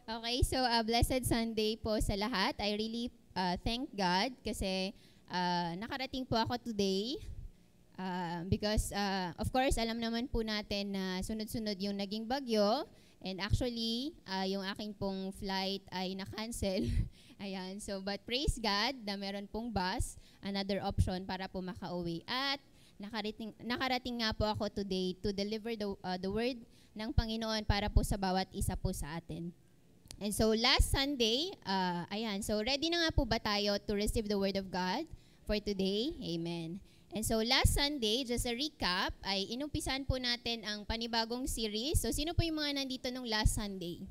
Okay, so blessed Sunday po sa lahat. I really thank God kasi nakarating po ako today because of course alam naman po natin na sunod-sunod yung naging bagyo and actually yung aking pong flight ay na-cancel. Ayan, so but praise God na meron pong bus, another option para po makauwi. At nakarating nga po ako today to deliver the word ng Panginoon para po sa bawat isa po sa atin. And so last Sunday, so ready na nga po ba tayo to receive the Word of God for today? Amen. And so last Sunday, just a recap, ay inumpisan po natin ang panibagong series. So sino po yung mga nandito nung last Sunday?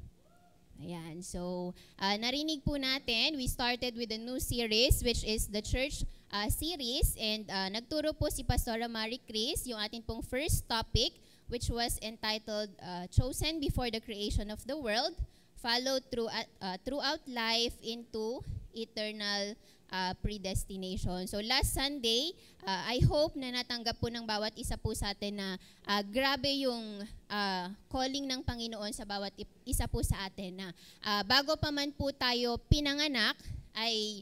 Ayan, so narinig po natin, we started with a new series which is the church series. And nagturo po si Pastora Marie Chris yung ating pong first topic which was entitled Chosen Before the Creation of the World, followed throughout life into eternal predestination. So last Sunday, I hope na natanggap po ng bawat isa po sa atin na grabe yung calling ng Panginoon sa bawat isa po sa atin na bago pa man po tayo pinanganak, ay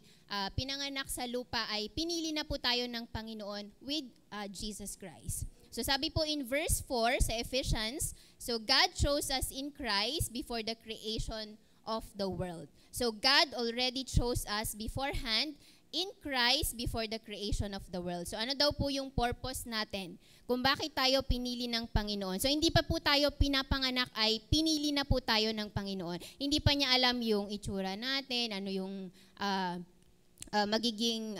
pinanganak sa lupa ay pinili na po tayo ng Panginoon with Jesus Christ. So sabi po in verse 4 sa Ephesians, so God chose us in Christ before the creation of the world. So God already chose us beforehand in Christ before the creation of the world. So ano daw po yung purpose natin? Kung bakit tayo pinili ng Panginoon. So hindi pa po tayo pinapanganak ay pinili na po tayo ng Panginoon. Hindi pa niya alam yung itsura natin, ano yung magiging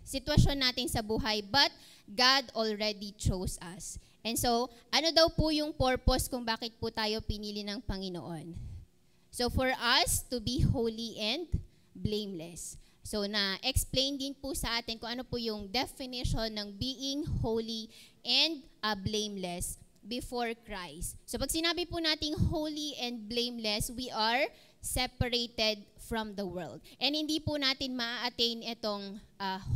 sitwasyon natin sa buhay, but God already chose us. And so, ano daw po yung purpose kung bakit po tayo pinili ng Panginoon? So, for us to be holy and blameless. So, na-explain din po sa atin kung ano po yung definition ng being holy and blameless before Christ. So, pag sinabi po nating holy and blameless, we are separated from the world. And hindi po natin ma-attain itong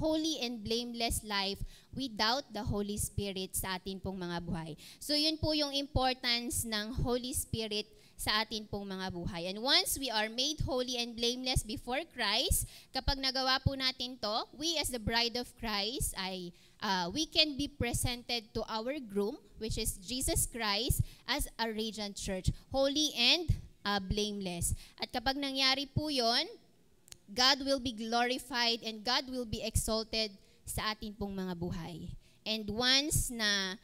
holy and blameless life without the Holy Spirit sa atin pong mga buhay. So yun po yung importance ng Holy Spirit sa atin pong mga buhay. And once we are made holy and blameless before Christ, kapag nagawa po natin to, we as the bride of Christ ay we can be presented to our groom, which is Jesus Christ, as a radiant church, holy and blameless. At kapag nangyari po yun, God will be glorified and God will be exalted sa atin pong mga buhay. And once na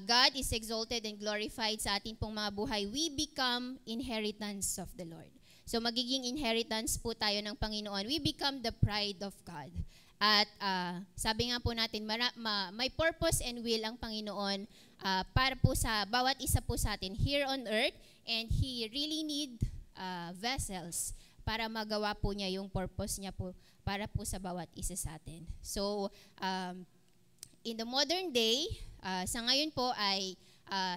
God is exalted and glorified sa atin pong mga buhay, we become inheritance of the Lord. So magiging inheritance po tayo ng Panginoon. We become the pride of God. At sabi nga po natin, may purpose and will ang Panginoon para po sa bawat isa po sa atin here on earth, and He really need vessels para magawa po niya yung purpose niya po para po sa bawat isa sa atin. So, in the modern day, sa ngayon po ay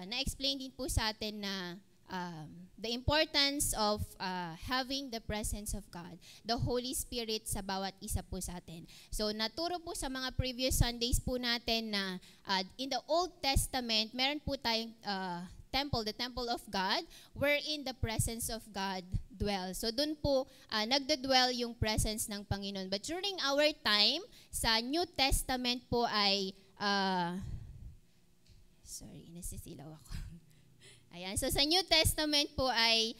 na-explain din po sa atin na the importance of having the presence of God, the Holy Spirit sa bawat isa po sa atin. So naturo po sa mga previous Sundays po natin na in the Old Testament, meron po tayong temple, the temple of God, wherein the presence of God dwells. So dun po nagdadwell yung presence ng Panginoon. But during our time, sa New Testament po ay, nasisilaw ako. Ayan. So sa New Testament po ay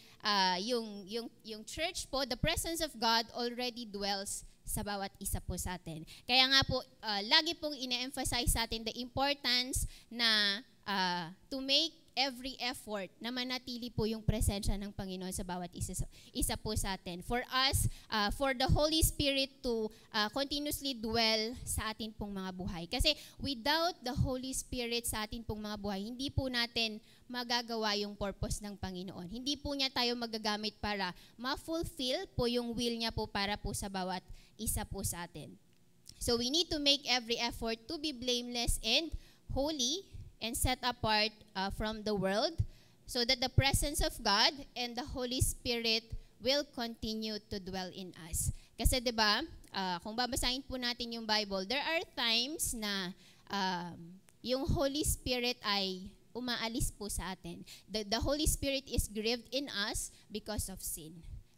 yung church po, the presence of God already dwells sa bawat isa po sa atin. Kaya nga po, lagi pong ine-emphasize sa atin the importance na to make every effort na manatili po yung presensya ng Panginoon sa bawat isa po sa atin. For us, for the Holy Spirit to continuously dwell sa atin pong mga buhay. Kasi without the Holy Spirit sa atin pong mga buhay, hindi po natin magagawa yung purpose ng Panginoon. Hindi po niya tayo magagamit para ma-fulfill po yung will niya po para po sa bawat isa po sa atin. So we need to make every effort to be blameless and holy and set apart from the world so that the presence of God and the Holy Spirit will continue to dwell in us. Kasi 'di ba, kung babasahin po natin yung Bible, there are times na yung Holy Spirit ay umaalis po sa atin. The Holy Spirit is grieved in us because of sin.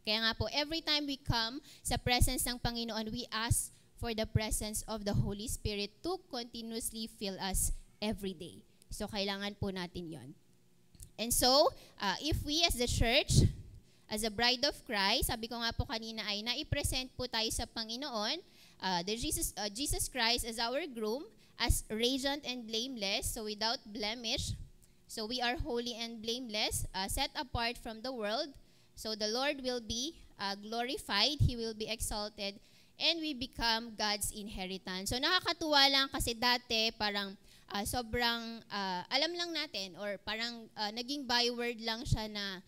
Kaya nga po, every time we come sa presence ng Panginoon, we ask for the presence of the Holy Spirit to continuously fill us every day. So, kailangan po natin yon. And so, if we as the church, as a bride of Christ, sabi ko nga po kanina ay naipresent po tayo sa Panginoon, Jesus Christ as our groom, as radiant and blameless, so without blemish. So we are holy and blameless, set apart from the world. So the Lord will be glorified, He will be exalted, and we become God's inheritance. So nakakatuwa lang kasi dati parang sobrang alam lang natin or parang naging byword lang siya na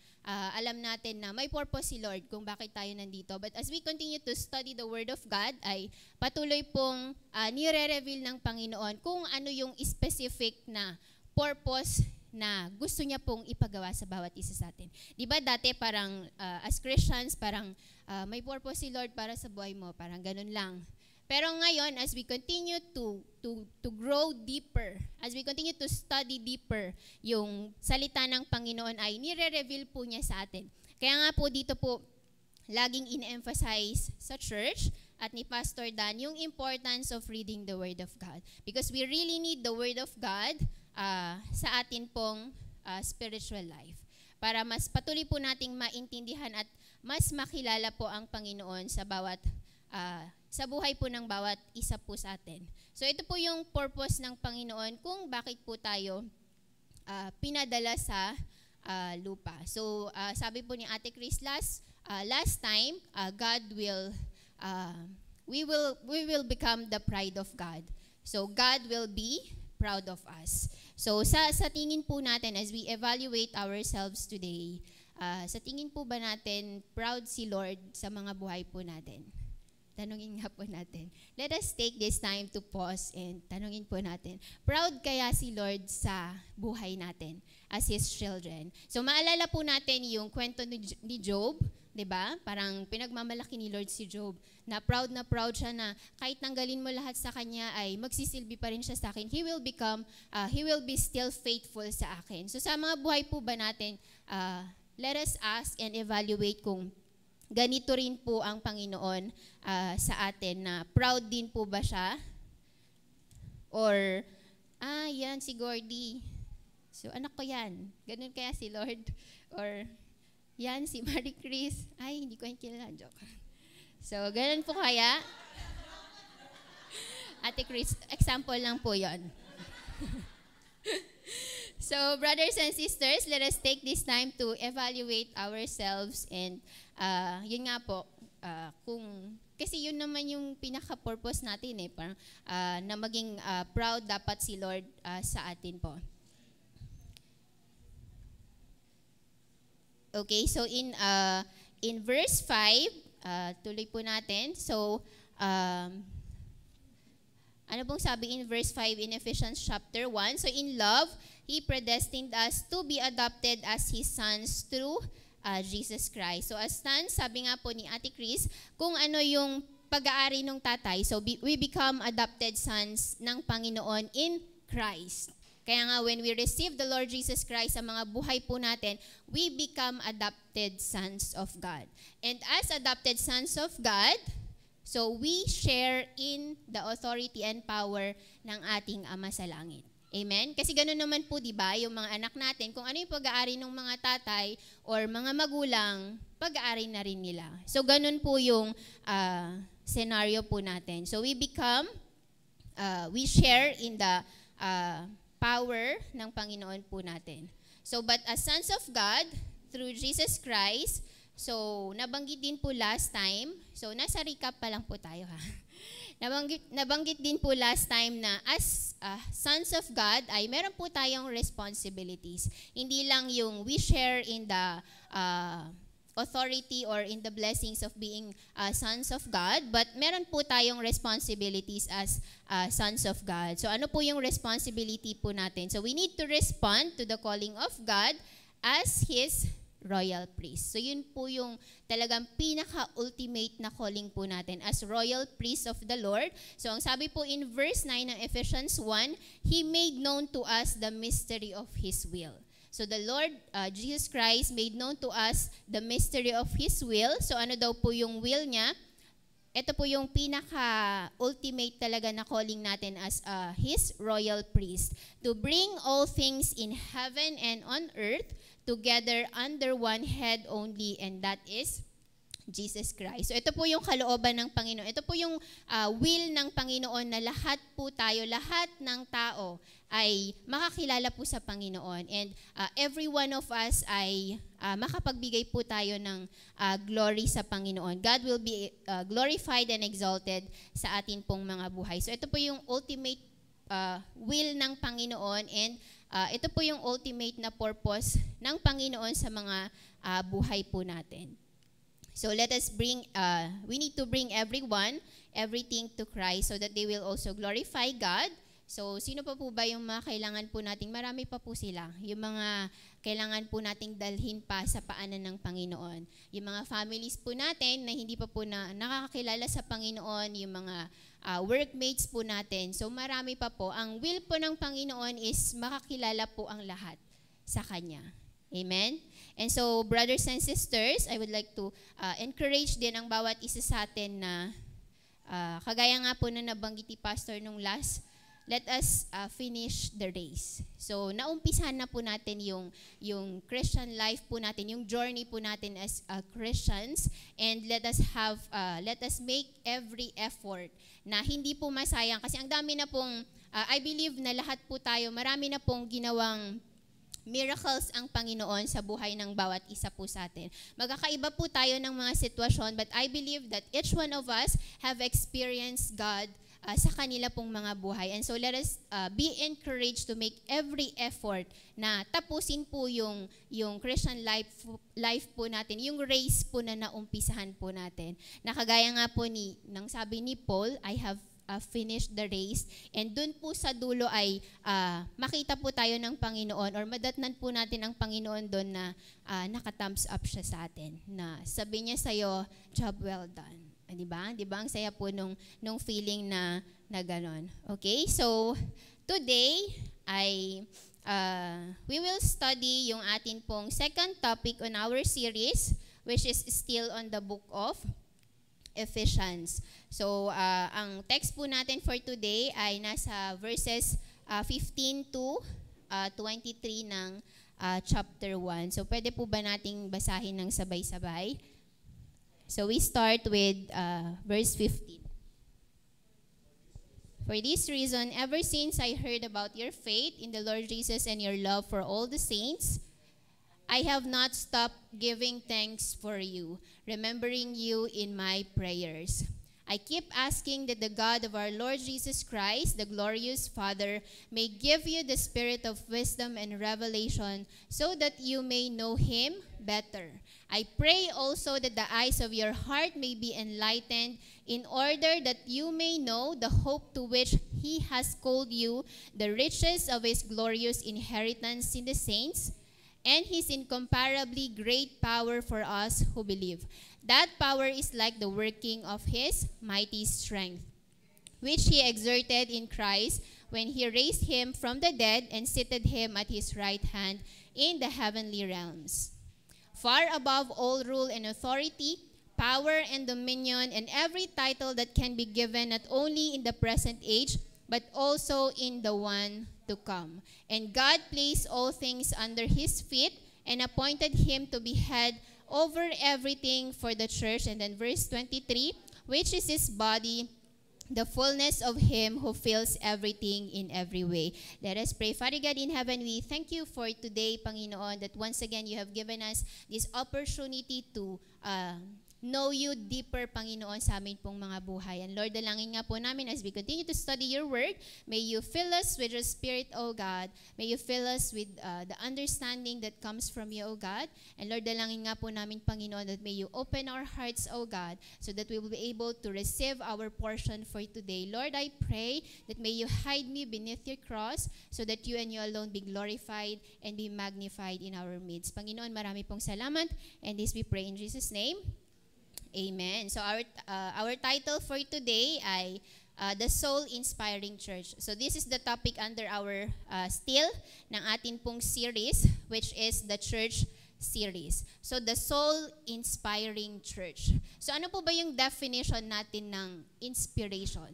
alam natin na may purpose si Lord kung bakit tayo nandito. But as we continue to study the Word of God, ay patuloy pong nire-reveal ng Panginoon kung ano yung specific na purpose na gusto niya pong ipagawa sa bawat isa sa atin. Di ba dati parang as Christians, parang may purpose si Lord para sa buhay mo, parang ganun lang. Pero ngayon, as we continue to grow deeper, as we continue to study deeper, yung salita ng Panginoon ay nire-reveal po niya sa atin. Kaya nga po dito po, laging in-emphasize sa church at ni Pastor Dan yung importance of reading the Word of God. Because we really need the Word of God sa atin pong spiritual life. Para mas patuloy po nating maintindihan at mas makilala po ang Panginoon sa bawat sa buhay po ng bawat isa po sa atin. So ito po yung purpose ng Panginoon kung bakit po tayo pinadala sa lupa. So sabi po ni Ate Chris last time, God will we will become the pride of God. So God will be proud of us. So sa tingin po natin as we evaluate ourselves today, sa tingin po ba natin proud si Lord sa mga buhay po natin? Tanungin nga po natin. Let us take this time to pause and tanungin po natin, proud kaya si Lord sa buhay natin as His children? So maalala po natin yung kwento ni Job, di ba? Parang pinagmamalaki ni Lord si Job, na proud siya na kahit tanggalin mo lahat sa Kanya ay magsisilbi pa rin siya sa akin. He will be still faithful sa akin. So sa mga buhay po ba natin, let us ask and evaluate kung ganito rin po ang Panginoon sa atin, na proud din po ba siya? Or, yan si Gordy. So, anak ko yan. Ganun kaya si Lord? Or, yan si Marie Chris. Ay, hindi ko yan kilala. Joke. So, ganun po kaya? Ate Chris, example lang po yon. So, brothers and sisters, let us take this time to evaluate ourselves and yun nga po, kasi yun naman yung pinaka-purpose natin parang na maging proud dapat si Lord sa atin po. Okay, so in verse 5, tuloy po natin. So, ano pong sabi in verse 5 in Ephesians chapter 1? So, in love, He predestined us to be adopted as His sons through Jesus Christ. So as sons, sabi nga po ni Ate Chris, kung ano yung pag-aari ng tatay, so we become adopted sons ng Panginoon in Christ. Kaya nga when we receive the Lord Jesus Christ sa mga buhay po natin, we become adopted sons of God. And as adopted sons of God, so we share in the authority and power ng ating Ama sa langit. Amen? Kasi gano'n naman po, di ba, yung mga anak natin, kung ano yung pag-aari ng mga tatay or mga magulang, pag-aari na rin nila. So gano'n po yung scenario po natin. So we share in the power ng Panginoon po natin. So but as sons of God, through Jesus Christ, so nabanggit din po last time, so nasa recap pa lang po tayo ha. Nabanggit din po last time na as sons of God ay meron po tayong responsibilities. Hindi lang yung we share in the authority or in the blessings of being sons of God, but meron po tayong responsibilities as sons of God. So ano po yung responsibility po natin? So we need to respond to the calling of God as His royal priest. So yun po yung talagang pinaka-ultimate na calling po natin as royal priest of the Lord. So ang sabi po in verse 9 ng Ephesians 1, He made known to us the mystery of His will. So the Lord Jesus Christ made known to us the mystery of His will. So ano daw po yung will niya? Ito po yung pinaka-ultimate talaga na calling natin as His royal priest. To bring all things in heaven and on earth together under one head only, and that is Jesus Christ. So ito po yung kalooban ng Panginoon. Ito po yung will ng Panginoon na lahat po tayo, lahat ng tao ay makakilala po sa Panginoon. And every one of us ay makapagbigay po tayo ng glory sa Panginoon. God will be glorified and exalted sa atin pong mga buhay. So ito po yung ultimate will ng Panginoon, and ito po yung ultimate na purpose ng Panginoon sa mga buhay po natin. So let us we need to bring everything to Christ so that they will also glorify God. So sino pa po ba yung mga kailangan po nating, marami pa po sila, yung mga kailangan po nating dalhin pa sa paanan ng Panginoon. Yung mga families po natin na hindi pa po nakakakilala sa Panginoon, yung mga workmates po natin. So marami pa po. Ang will po ng Panginoon is makakilala po ang lahat sa Kanya. Amen? And so, brothers and sisters, I would like to encourage din ang bawat isa sa atin na kagaya nga po na nabanggit ni Pastor nung last, let us finish the race. So, naumpisahan na po natin yung Christian life po natin, yung journey po natin as Christians, and let us make every effort na hindi po masayang. Kasi ang dami na pong, I believe na lahat po tayo, marami na pong ginawang miracles ang Panginoon sa buhay ng bawat isa po sa atin. Magkakaiba po tayo ng mga sitwasyon, but I believe that each one of us have experienced God sa kanila pong mga buhay. And so let us be encouraged to make every effort na tapusin po yung Christian life po natin, yung race po na naumpisahan po natin. Nakagaya nga po ng sabi ni Paul, I have finished the race. And dun po sa dulo ay makita po tayo ng Panginoon, or madatnan po natin ang Panginoon dun na naka-thumbs up siya sa atin. Na sabi niya sa'yo, job well done. Diba? Diba? Ang saya po nung feeling na ganon. Okay? So, today, we will study yung atin pong second topic on our series, which is still on the book of Ephesians. So, ang text po natin for today ay nasa verses 15 to 23 ng chapter 1. So, pwede po ba nating basahin ng sabay-sabay? So, we start with verse 15. For this reason, ever since I heard about your faith in the Lord Jesus and your love for all the saints, I have not stopped giving thanks for you, remembering you in my prayers. I keep asking that the God of our Lord Jesus Christ, the glorious Father, may give you the spirit of wisdom and revelation so that you may know Him better. I pray also that the eyes of your heart may be enlightened in order that you may know the hope to which He has called you, the riches of His glorious inheritance in the saints, and His incomparably great power for us who believe. That power is like the working of His mighty strength, which He exerted in Christ when He raised Him from the dead and seated Him at His right hand in the heavenly realms, far above all rule and authority, power and dominion, and every title that can be given not only in the present age, but also in the one to come. And God placed all things under His feet and appointed Him to be head over everything for the church. And then verse 23, which is His body, the fullness of Him who fills everything in every way. Let us pray. Father God in heaven, we thank you for today, Panginoon, that once again you have given us this opportunity to know you deeper, Panginoon, sa amin pong mga buhay. And Lord, dalangin nga po namin as we continue to study your word, may you fill us with your spirit, O God. May you fill us with the understanding that comes from you, O God. And Lord, dalangin nga po namin, Panginoon, that may you open our hearts, O God, so that we will be able to receive our portion for today. Lord, I pray that may you hide me beneath your cross so that you and you alone be glorified and be magnified in our midst. Panginoon, marami pong salamat. And this we pray in Jesus' name. Amen. So our title for today ay the soul-inspiring church. So this is the topic under our still ng atin pong series, which is the church series. So the soul-inspiring church. So ano po ba yung definition natin ng inspiration?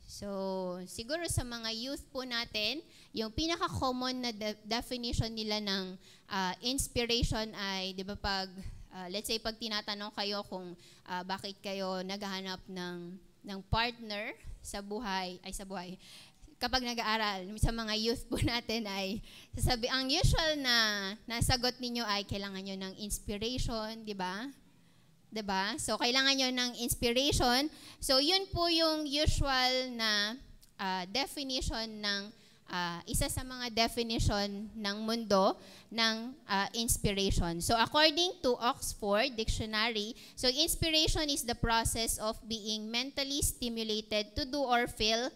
So siguro sa mga youth po natin, yung pinaka-common na definition nila ng inspiration ay, di ba let's say pag tinatanong kayo kung bakit kayo naghahanap ng partner sa buhay, kapag nag-aaral, sa mga youth po natin ay ang usual na nasagot ninyo ay kailangan nyo ng inspiration, di ba? Diba? So, kailangan nyo ng inspiration. So, yun po yung usual na definition ng isa sa mga definition ng mundo ng inspiration. So, according to Oxford Dictionary, so inspiration is the process of being mentally stimulated to do or feel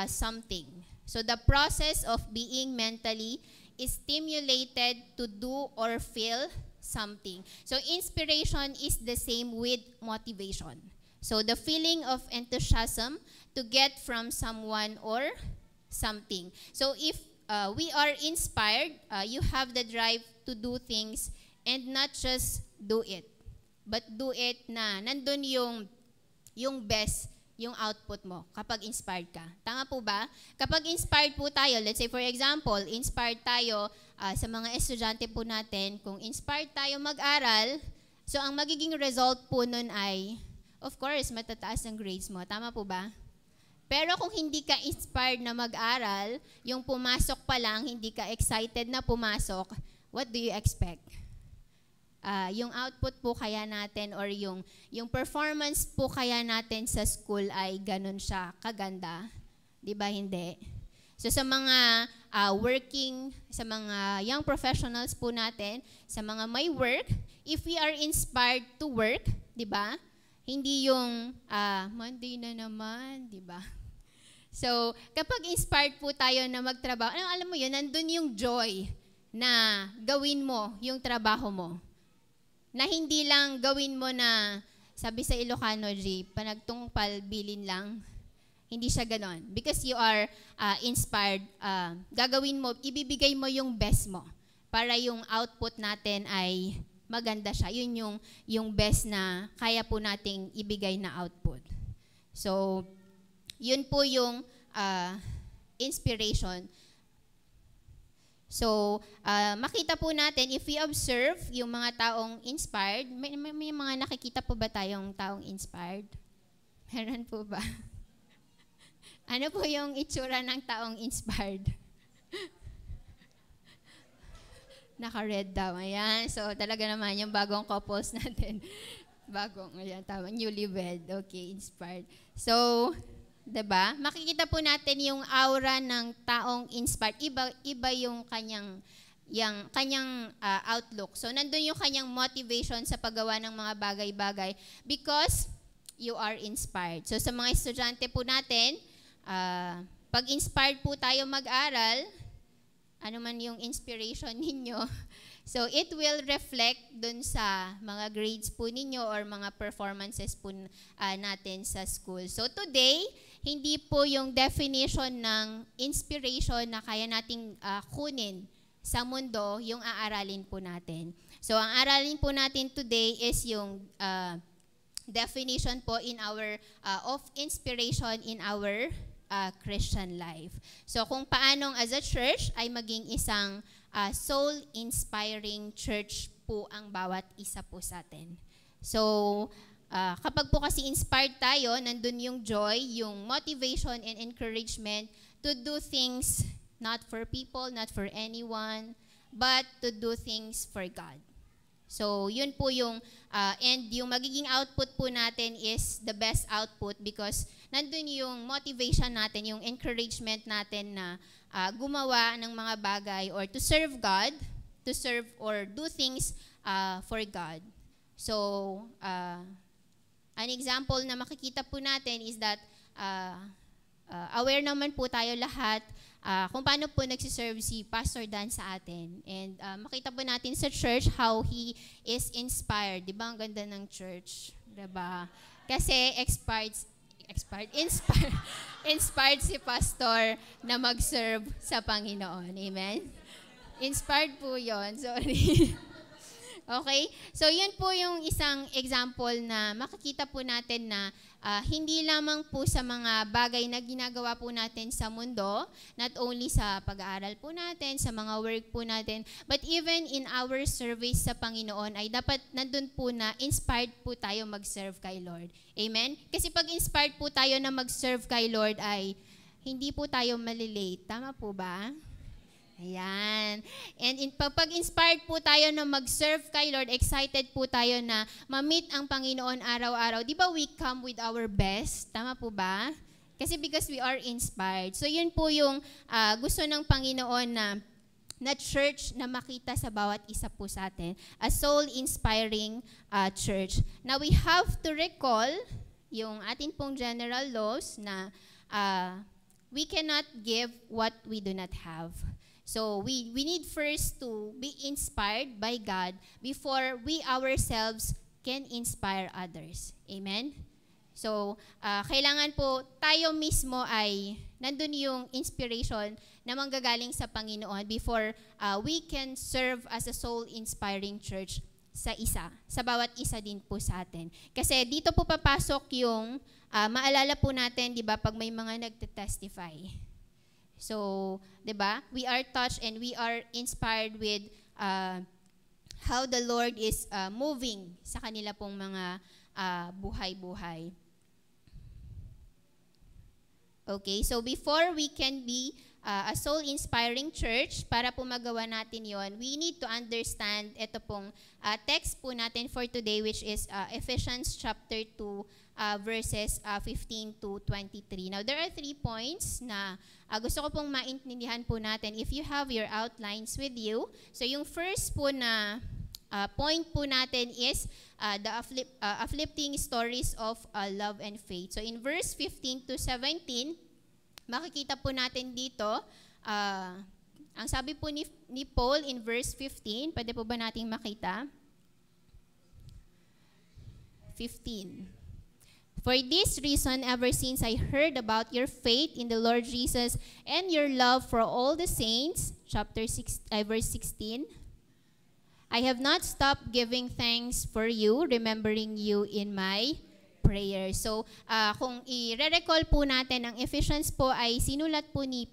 something. So, the process of being mentally stimulated to do or feel something. So inspiration is the same with motivation. So the feeling of enthusiasm to get from someone or something. So if we are inspired, you have the drive to do things and not just do it, but do it na nandun yung best, yung output mo kapag inspired ka. Tama po ba? Kapag inspired po tayo, let's say for example, inspired tayo sa mga estudyante po natin, kung inspired tayo mag-aral, so ang magiging result po nun ay, of course, matataas ang grades mo. Tama po ba? Pero kung hindi ka inspired na mag-aral, yung pumasok pa lang, hindi ka excited na pumasok, what do you expect? Yung output po kaya natin or yung performance po kaya natin sa school ay ganun siya kaganda. Di ba hindi? So sa mga working, sa mga young professionals po natin, sa mga may work, if we are inspired to work, di ba? Hindi yung Monday na naman, di ba? So kapag inspired po tayo na magtrabaho, alam mo yun, nandun yung joy na gawin mo yung trabaho mo. Na hindi lang gawin mo na, sabi sa Ilocano, G, panagtungpal, bilin lang. Hindi siya ganon. Because you are inspired, gagawin mo, ibibigay mo yung best mo para yung output natin ay maganda siya. Yun yung best na kaya po nating ibigay na output. So, yun po yung inspiration. So, makita po natin, if we observe yung mga taong inspired, may mga nakikita po ba tayong taong inspired? Meron po ba? Ano po yung itsura ng taong inspired? Naka-red daw. Ayan. So, talaga naman yung bagong couples natin. Ayan, tama. Newlywed. Okay, inspired. So, diba? Makikita po natin yung aura ng taong inspired. Iba yung kanyang outlook. So, nandun yung kanyang motivation sa paggawa ng mga bagay-bagay because you are inspired. So, sa mga estudyante po natin, pag inspired po tayo mag-aral, ano man yung inspiration ninyo, so it will reflect dun sa mga grades po ninyo or mga performances po natin sa school. So today, hindi po yung definition ng inspiration na kaya nating kunin sa mundo yung aaralin po natin. So ang aralin po natin today is yung definition po in our of inspiration in our Christian life. So kung paanong as a church ay maging isang soul-inspiring church po ang bawat isa po sa atin. So kapag po kasi inspired tayo, nandun yung joy, yung motivation and encouragement to do things not for people, not for anyone, but to do things for God. So, yun po yung, and yung magiging output po natin is the best output because nandun yung motivation natin, yung encouragement natin na gumawa ng mga bagay or to serve God, to serve or do things for God. So, an example na makikita po natin is that aware naman po tayo lahat kung paano po nagsiserve si Pastor Dan sa atin. And makita po natin sa church how he is inspired. Di ba? Ang ganda ng church. Diba? Kasi inspired, inspired si pastor na mag-serve sa Panginoon. Amen? Inspired po yon. Sorry. Okay? So, yun po yung isang example na makikita po natin na hindi lamang po sa mga bagay na ginagawa po natin sa mundo, not only sa pag-aaral po natin, sa mga work po natin, but even in our service sa Panginoon ay dapat nandun po na inspired po tayo mag-serve kay Lord. Amen? Kasi pag inspired po tayo na mag-serve kay Lord ay hindi po tayo malilate. Tama po ba? Ayan. And pag inspired po tayo na mag-serve kay Lord, excited po tayo na ma-meet ang Panginoon araw-araw. Di ba we come with our best? Tama po ba? Kasi because we are inspired. So yun po yung gusto ng Panginoon na church na makita sa bawat isa po sa atin. A soul-inspiring church. Now we have to recall yung atin pong general laws na we cannot give what we do not have. So we need first to be inspired by God before we ourselves can inspire others. Amen? So kailangan po tayo mismo ay nandun yung inspiration na manggagaling sa Panginoon before we can serve as a soul-inspiring church sa bawat isa din po sa atin. Kasi dito po papasok yung, maalala po natin, di ba, pag may mga nagte-testify. So, 'di ba? We are touched and we are inspired with how the Lord is moving sa kanila pong mga buhay-buhay. Okay, so before we can be a soul-inspiring church, para po magawa natin 'yon, we need to understand ito pong text po natin for today, which is Ephesians chapter 2, verses 15 to 23. Now, there are 3 points na gusto ko pong maintindihan po natin if you have your outlines with you. So, yung first po na point po natin is the uplifting stories of love and faith. So, in verse 15 to 17, makikita po natin dito, ang sabi po ni Paul in verse 15, pwede po ba nating makita? 15. For this reason, ever since I heard about your faith in the Lord Jesus and your love for all the saints, verse 16, I have not stopped giving thanks for you, remembering you in my prayer. So, kung i-recall po natin, ang Ephesians po ay sinulat po ni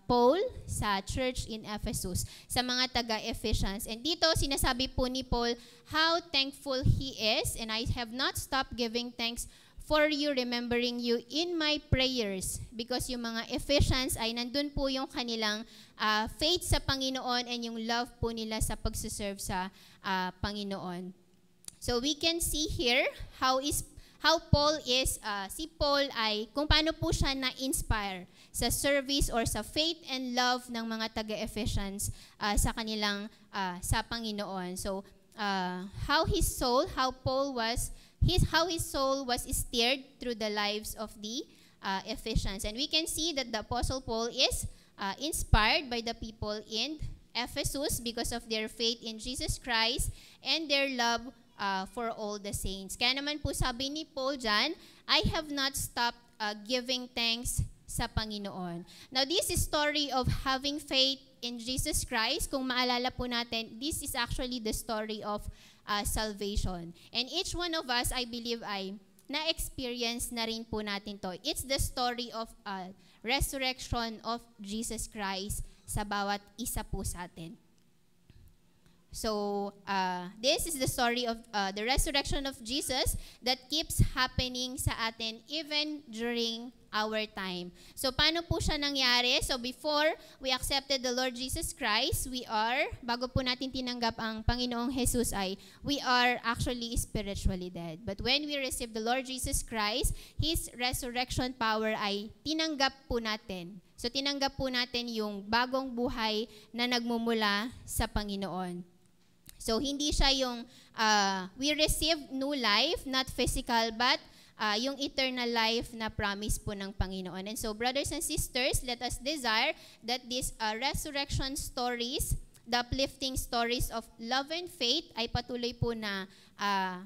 Paul sa church in Ephesus, sa mga taga-Ephesians. And dito, sinasabi po ni Paul how thankful he is, and I have not stopped giving thanks for you, remembering you in my prayers. Because yung mga Ephesians ay nandun po yung kanilang faith sa Panginoon and yung love po nila sa pagsiserve sa Panginoon. So we can see here how Paul is, si Paul ay kung paano po siya na-inspire sa service or sa faith and love ng mga taga-Ephesians sa kanilang, sa Panginoon. So how his soul was steered through the lives of the Ephesians. And we can see that the Apostle Paul is inspired by the people in Ephesus because of their faith in Jesus Christ and their love for all the saints. Kaya naman po sabi ni Paul dyan, I have not stopped giving thanks sa Panginoon. Now, this is story of having faith in Jesus Christ. Kung maalala po natin, this is actually the story of salvation. And each one of us, I believe, ay na-experience na rin po natin to. It's the story of resurrection of Jesus Christ sa bawat isa po sa atin. So, this is the story of the resurrection of Jesus that keeps happening sa atin even during our time. So, paano po siya nangyari? So, before we accepted the Lord Jesus Christ, bago po natin tinanggap ang Panginoong Jesus we are actually spiritually dead. But when we receive the Lord Jesus Christ, His resurrection power ay tinanggap po natin. So, tinanggap po natin yung bagong buhay na nagmumula sa Panginoon. So, hindi siya yung we receive new life, not physical, but yung eternal life na promise po ng Panginoon. And so, brothers and sisters, let us desire that these resurrection stories the uplifting stories of love and faith ay patuloy po na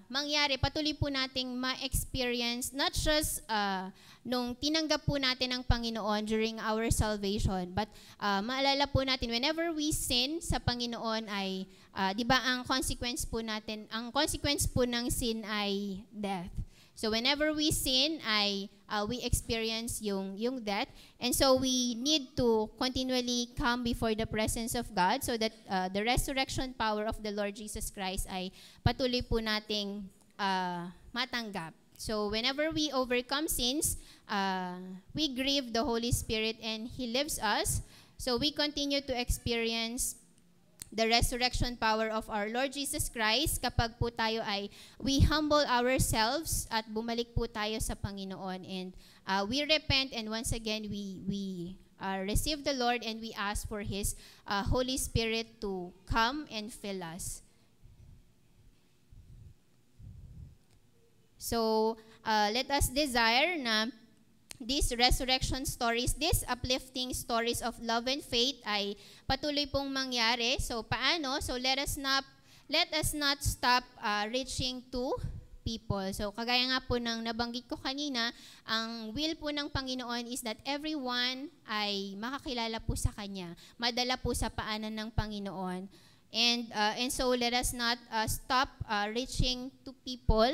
mangyari, patuloy po nating ma-experience, not just nung tinanggap po natin ang Panginoon during our salvation, but maalala po natin, whenever we sin sa Panginoon ay, di ba ang consequence po ng sin ay death. So whenever we sin, we experience yung death. And so we need to continually come before the presence of God so that the resurrection power of the Lord Jesus Christ ay patuloy po nating matanggap. So whenever we overcome sins, we grieve the Holy Spirit and He lives us. So we continue to experience the resurrection power of our Lord Jesus Christ kapag po tayo ay we humble ourselves at bumalik po tayo sa Panginoon, and we repent, and once again we receive the Lord, and we ask for His Holy Spirit to come and fill us. So let us desire na these resurrection stories, these uplifting stories of love and faith ay patuloy pong mangyari. So paano? So let us not stop reaching to people. So kagaya nga po ng nabanggit ko kanina, ang will po ng Panginoon is that everyone ay makakilala po sa Kanya, madala po sa paanan ng Panginoon. And so let us not stop reaching to people,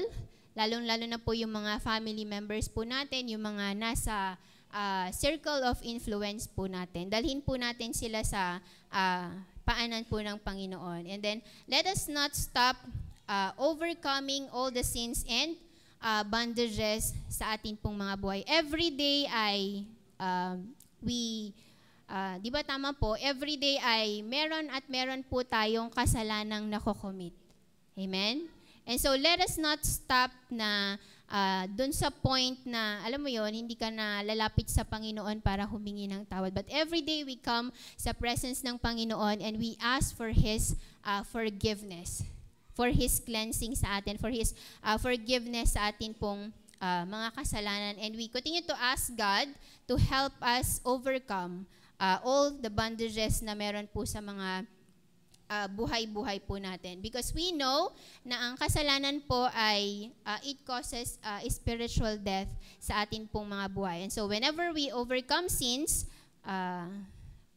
lalong-lalo na po yung mga family members po natin, yung mga nasa circle of influence po natin. Dalhin po natin sila sa paanan po ng Panginoon. And then, let us not stop overcoming all the sins and bondages sa atin pong mga buhay. Every day ay di ba tama po, every day ay meron po tayong kasalanang nakocommit. Amen? And so let us not stop na dun sa point na, alam mo yon, hindi ka na lalapit sa Panginoon para humingi ng tawad. But every day we come sa presence ng Panginoon and we ask for His forgiveness, for His cleansing sa atin, for His forgiveness sa atin pong mga kasalanan. And we continue to ask God to help us overcome all the bondages na meron po sa mga buhay-buhay po natin. Because we know na ang kasalanan po ay it causes spiritual death sa atin pong mga buhay. And so whenever we overcome sins,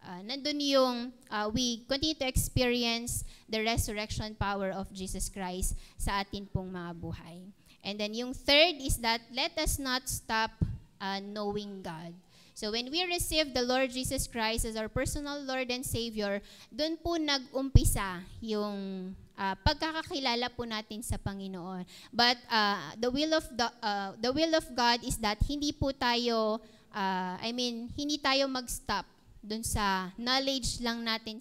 nandun yung we continue to experience the resurrection power of Jesus Christ sa atin pong mga buhay. And then yung third is that let us not stop knowing God. So when we receive the Lord Jesus Christ as our personal Lord and Savior, doon po nag-umpisa yung pagkakakilala po natin sa Panginoon. But the will of God is that hindi po tayo hindi tayo mag-stop doon sa knowledge lang natin.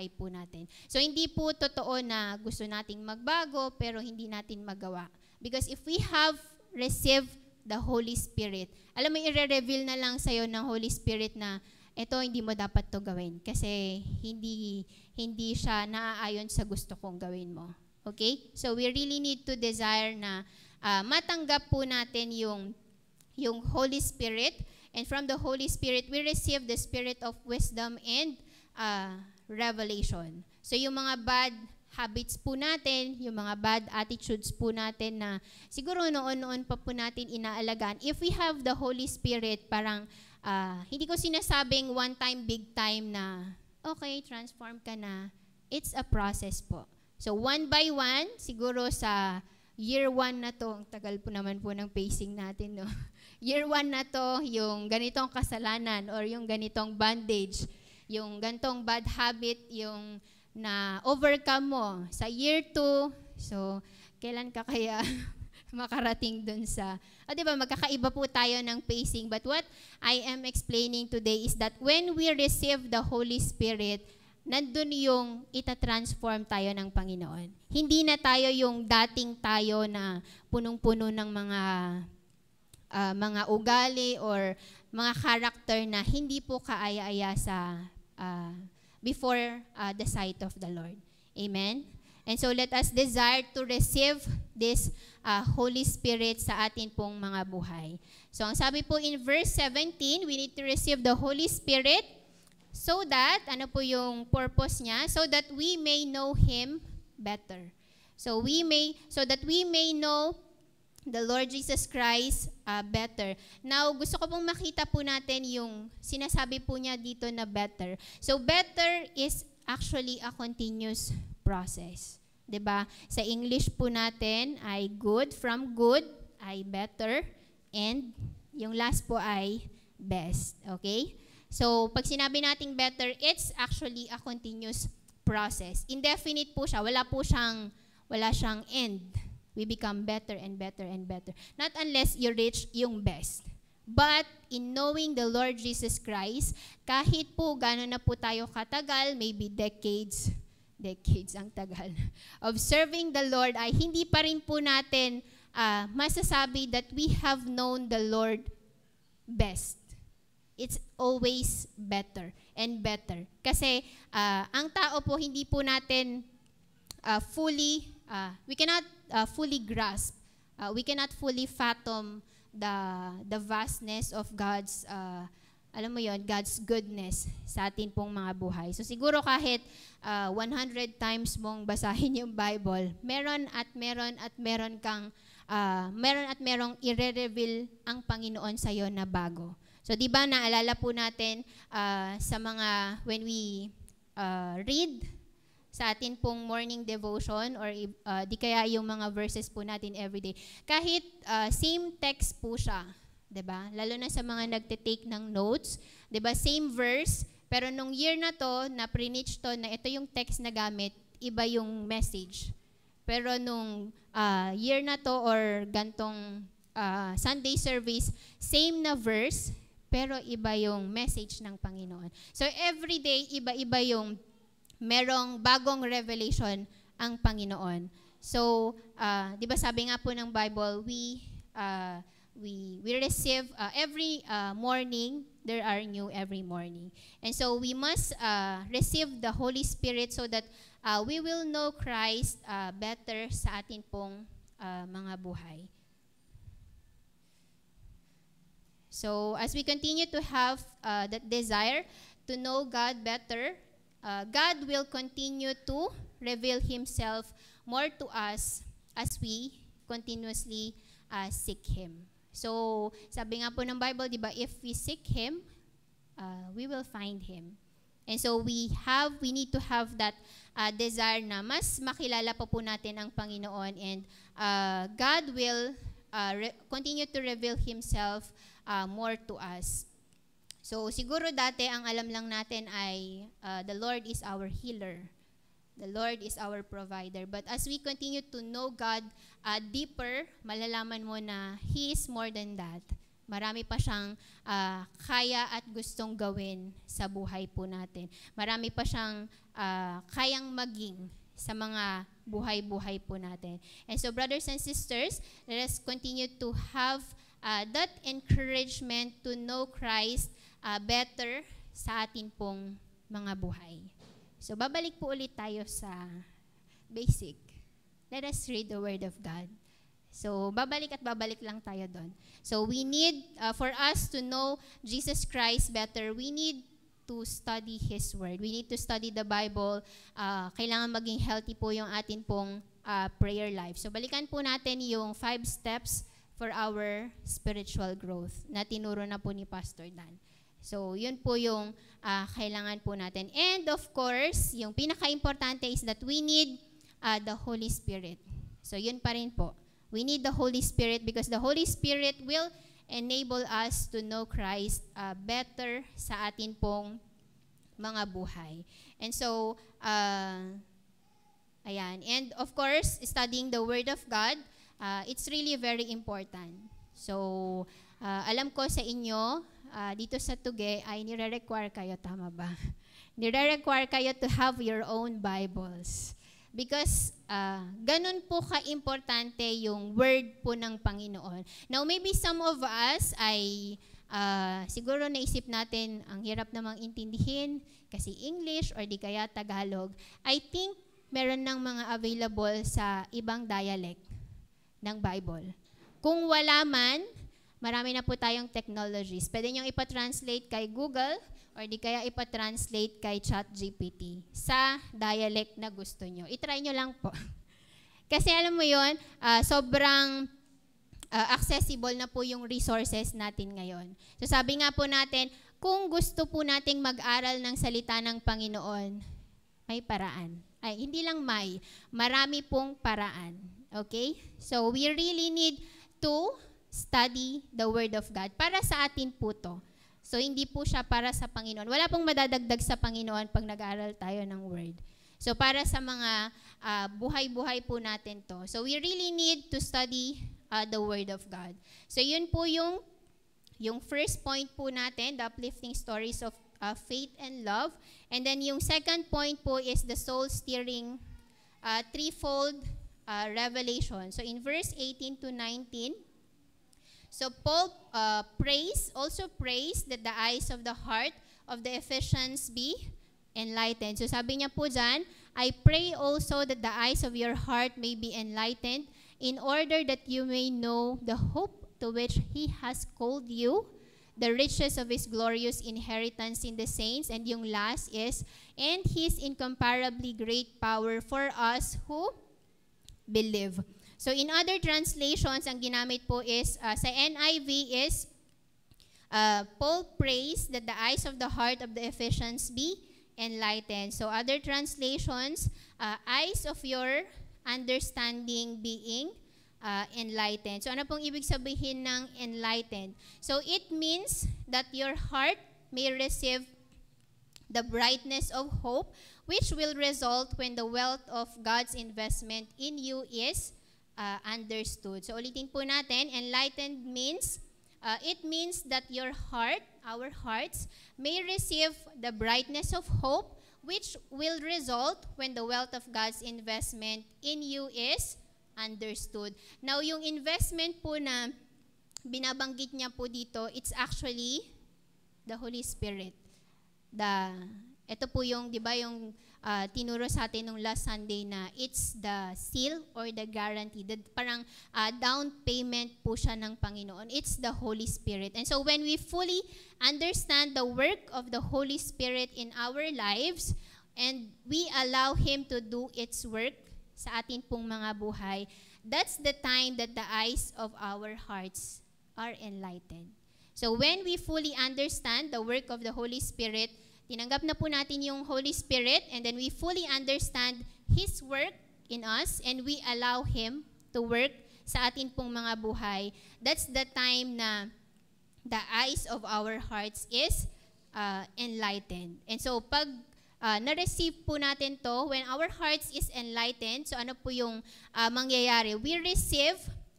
buhay po natin. So hindi po totoo na gusto nating magbago pero hindi natin magawa. Because if we have received the Holy Spirit, alam mo, i-reveal na lang sa'yo ng Holy Spirit na ito, hindi mo dapat to gawin kasi hindi siya naaayon sa gusto kong gawin mo. Okay? So we really need to desire na matanggap po natin yung Holy Spirit. And from the Holy Spirit, we receive the spirit of wisdom and revelation. So yung mga bad habits po natin, yung mga bad attitudes po natin na siguro noon-noon pa po natin inaalagaan, if we have the Holy Spirit, parang hindi ko sinasabing one time, big time na, okay, transform ka na. It's a process po. So one by one, siguro sa year 1 na to, ang tagal po naman po ng pacing natin, no? Year 1 na to, yung ganitong kasalanan or yung ganitong bondage, yung ganitong bad habit, yung na-overcome mo. Sa year 2, so kailan ka kaya makarating dun sa, diba, magkakaiba po tayo ng pacing. But what I am explaining today is that when we receive the Holy Spirit, nandun yung itatransform tayo ng Panginoon. Hindi na tayo yung dating tayo na punong-puno ng mga ugali or mga character na hindi po kaaya-aya sa before the sight of the Lord. Amen? And so let us desire to receive this Holy Spirit sa atin pong mga buhay. So ang sabi po in verse 17, we need to receive the Holy Spirit so that, ano po yung purpose niya? So that we may know Him better. So that we may know the Lord Jesus Christ better. Now, gusto ko pong makita po natin yung sinasabi po niya dito na better. So, better is actually a continuous process. 'Di ba? Sa English po natin ay good, from good ay better, and yung last po ay best. Okay? So, pag sinabi nating better, it's actually a continuous process. Indefinite po siya. Wala siyang end. We become better and better and better. Not unless you reach yung best. But in knowing the Lord Jesus Christ, kahit po gano'n na po tayo katagal, maybe decades ang tagal, of serving the Lord, ay hindi pa rin po natin masasabi that we have known the Lord best. It's always better and better. Kasi ang tao po, hindi po natin we cannot fully grasp, we cannot fully fathom the vastness of God's, God's goodness sa atin pong mga buhay. So siguro kahit 100 times mong basahin yung Bible, meron at merong i-reveal ang Panginoon sa iyo na bago. So di ba naalala po natin sa mga, when we read sa atin pong morning devotion or di kaya yung mga verses po natin everyday. Kahit same text po siya, 'di ba? Lalo na sa mga nagte-take ng notes, 'di ba? Same verse, pero nung year na to, na preach to na ito yung text na gamit, iba yung message. Pero nung year na to or gantong Sunday service, same na verse, pero iba yung message ng Panginoon. So everyday iba-iba yung merong bagong revelation ang Panginoon. So, 'di ba sabi nga po ng Bible, we receive every morning, there are new every morning. And so we must receive the Holy Spirit so that we will know Christ better sa atin pong mga buhay. So, as we continue to have that desire to know God better, God will continue to reveal Himself more to us as we continuously seek Him. So, sabi nga po ng Bible, di ba, if we seek Him, we will find Him. And so, we need to have that desire na mas makilala pa po natin ang Panginoon, and God will continue to reveal Himself more to us. So, siguro dati, ang alam lang natin ay the Lord is our healer. The Lord is our provider. But as we continue to know God deeper, malalaman mo na He is more than that. Marami pa siyang kaya at gustong gawin sa buhay po natin. Marami pa siyang kayang maging sa mga buhay-buhay po natin. And so brothers and sisters, let us continue to have that encouragement to know Christ better sa atin pong mga buhay. So babalik po ulit tayo sa basic. Let us read the Word of God. So babalik lang tayo doon. So we need, for us to know Jesus Christ better, we need to study His Word. We need to study the Bible. Kailangan maging healthy po yung atin pong prayer life. So balikan po natin yung 5 steps for our spiritual growth na tinuro na po ni Pastor Dan. So yun po yung kailangan po natin. And of course, yung pinaka-importante is that we need the Holy Spirit. So yun pa rin po. We need the Holy Spirit because the Holy Spirit will enable us to know Christ better sa atin pong mga buhay. And so, ayan. And of course, studying the Word of God, it's really very important. So, alam ko sa inyo, dito sa Tuge ay nire-require kayo, tama ba? Nire-require kayo to have your own Bibles. Because ganun po ka-importante yung word po ng Panginoon. Now, maybe some of us ay siguro naisip natin ang hirap namang intindihin kasi English or di kaya Tagalog. I think meron ng mga available sa ibang dialect ng Bible. Kung wala man, marami na po tayong technologies. Pwede nyo ipa-translate kay Google or di kaya ipa-translate kay ChatGPT sa dialect na gusto nyo. I-try nyo lang po. Kasi alam mo yon, sobrang accessible na po yung resources natin ngayon. So sabi nga po natin, kung gusto po nating mag-aral ng salita ng Panginoon, may paraan. Ay, hindi lang marami pong paraan. Okay? So we really need to study the Word of God. Para sa atin po to. So, hindi po siya para sa Panginoon. Wala pong madadagdag sa Panginoon pag nag-aaral tayo ng Word. So, para sa mga buhay-buhay po natin to. So, we really need to study the Word of God. So, yun po yung first point po natin, the uplifting stories of faith and love. And then, yung second point po is the soul-steering threefold revelation. So, in verse 18 to 19, so Paul also prays that the eyes of the heart of the Ephesians be enlightened. So sabi niya po dyan, I pray also that the eyes of your heart may be enlightened in order that you may know the hope to which He has called you, the riches of His glorious inheritance in the saints, and yung last is, and His incomparably great power for us who believe. So in other translations, ang ginamit po is, sa NIV is, Paul prays that the eyes of the heart of the Ephesians be enlightened. So other translations, eyes of your understanding being enlightened. So ano pong ibig sabihin ng enlightened? So it means that your heart may receive the brightness of hope, which will result when the wealth of God's investment in you is understood. So ulitin po natin, enlightened means, it means that your heart, our hearts, may receive the brightness of hope, which will result when the wealth of God's investment in you is understood. Now, yung investment po na binabanggit niya po dito, it's actually the Holy Spirit. Ito po yung, di ba, yung tinuro sa atin nung last Sunday na it's the seal or the guarantee. Parang down payment po siya ng Panginoon. It's the Holy Spirit. And so when we fully understand the work of the Holy Spirit in our lives and we allow Him to do its work sa atin pong mga buhay, that's the time that the eyes of our hearts are enlightened. So when we fully understand the work of the Holy Spirit, tinanggap na po natin yung Holy Spirit and then we fully understand His work in us and we allow Him to work sa atin pong mga buhay. That's the time na the eyes of our hearts is enlightened. And so pag na-receive po natin to, when our hearts is enlightened, so ano po yung mangyayari? We receive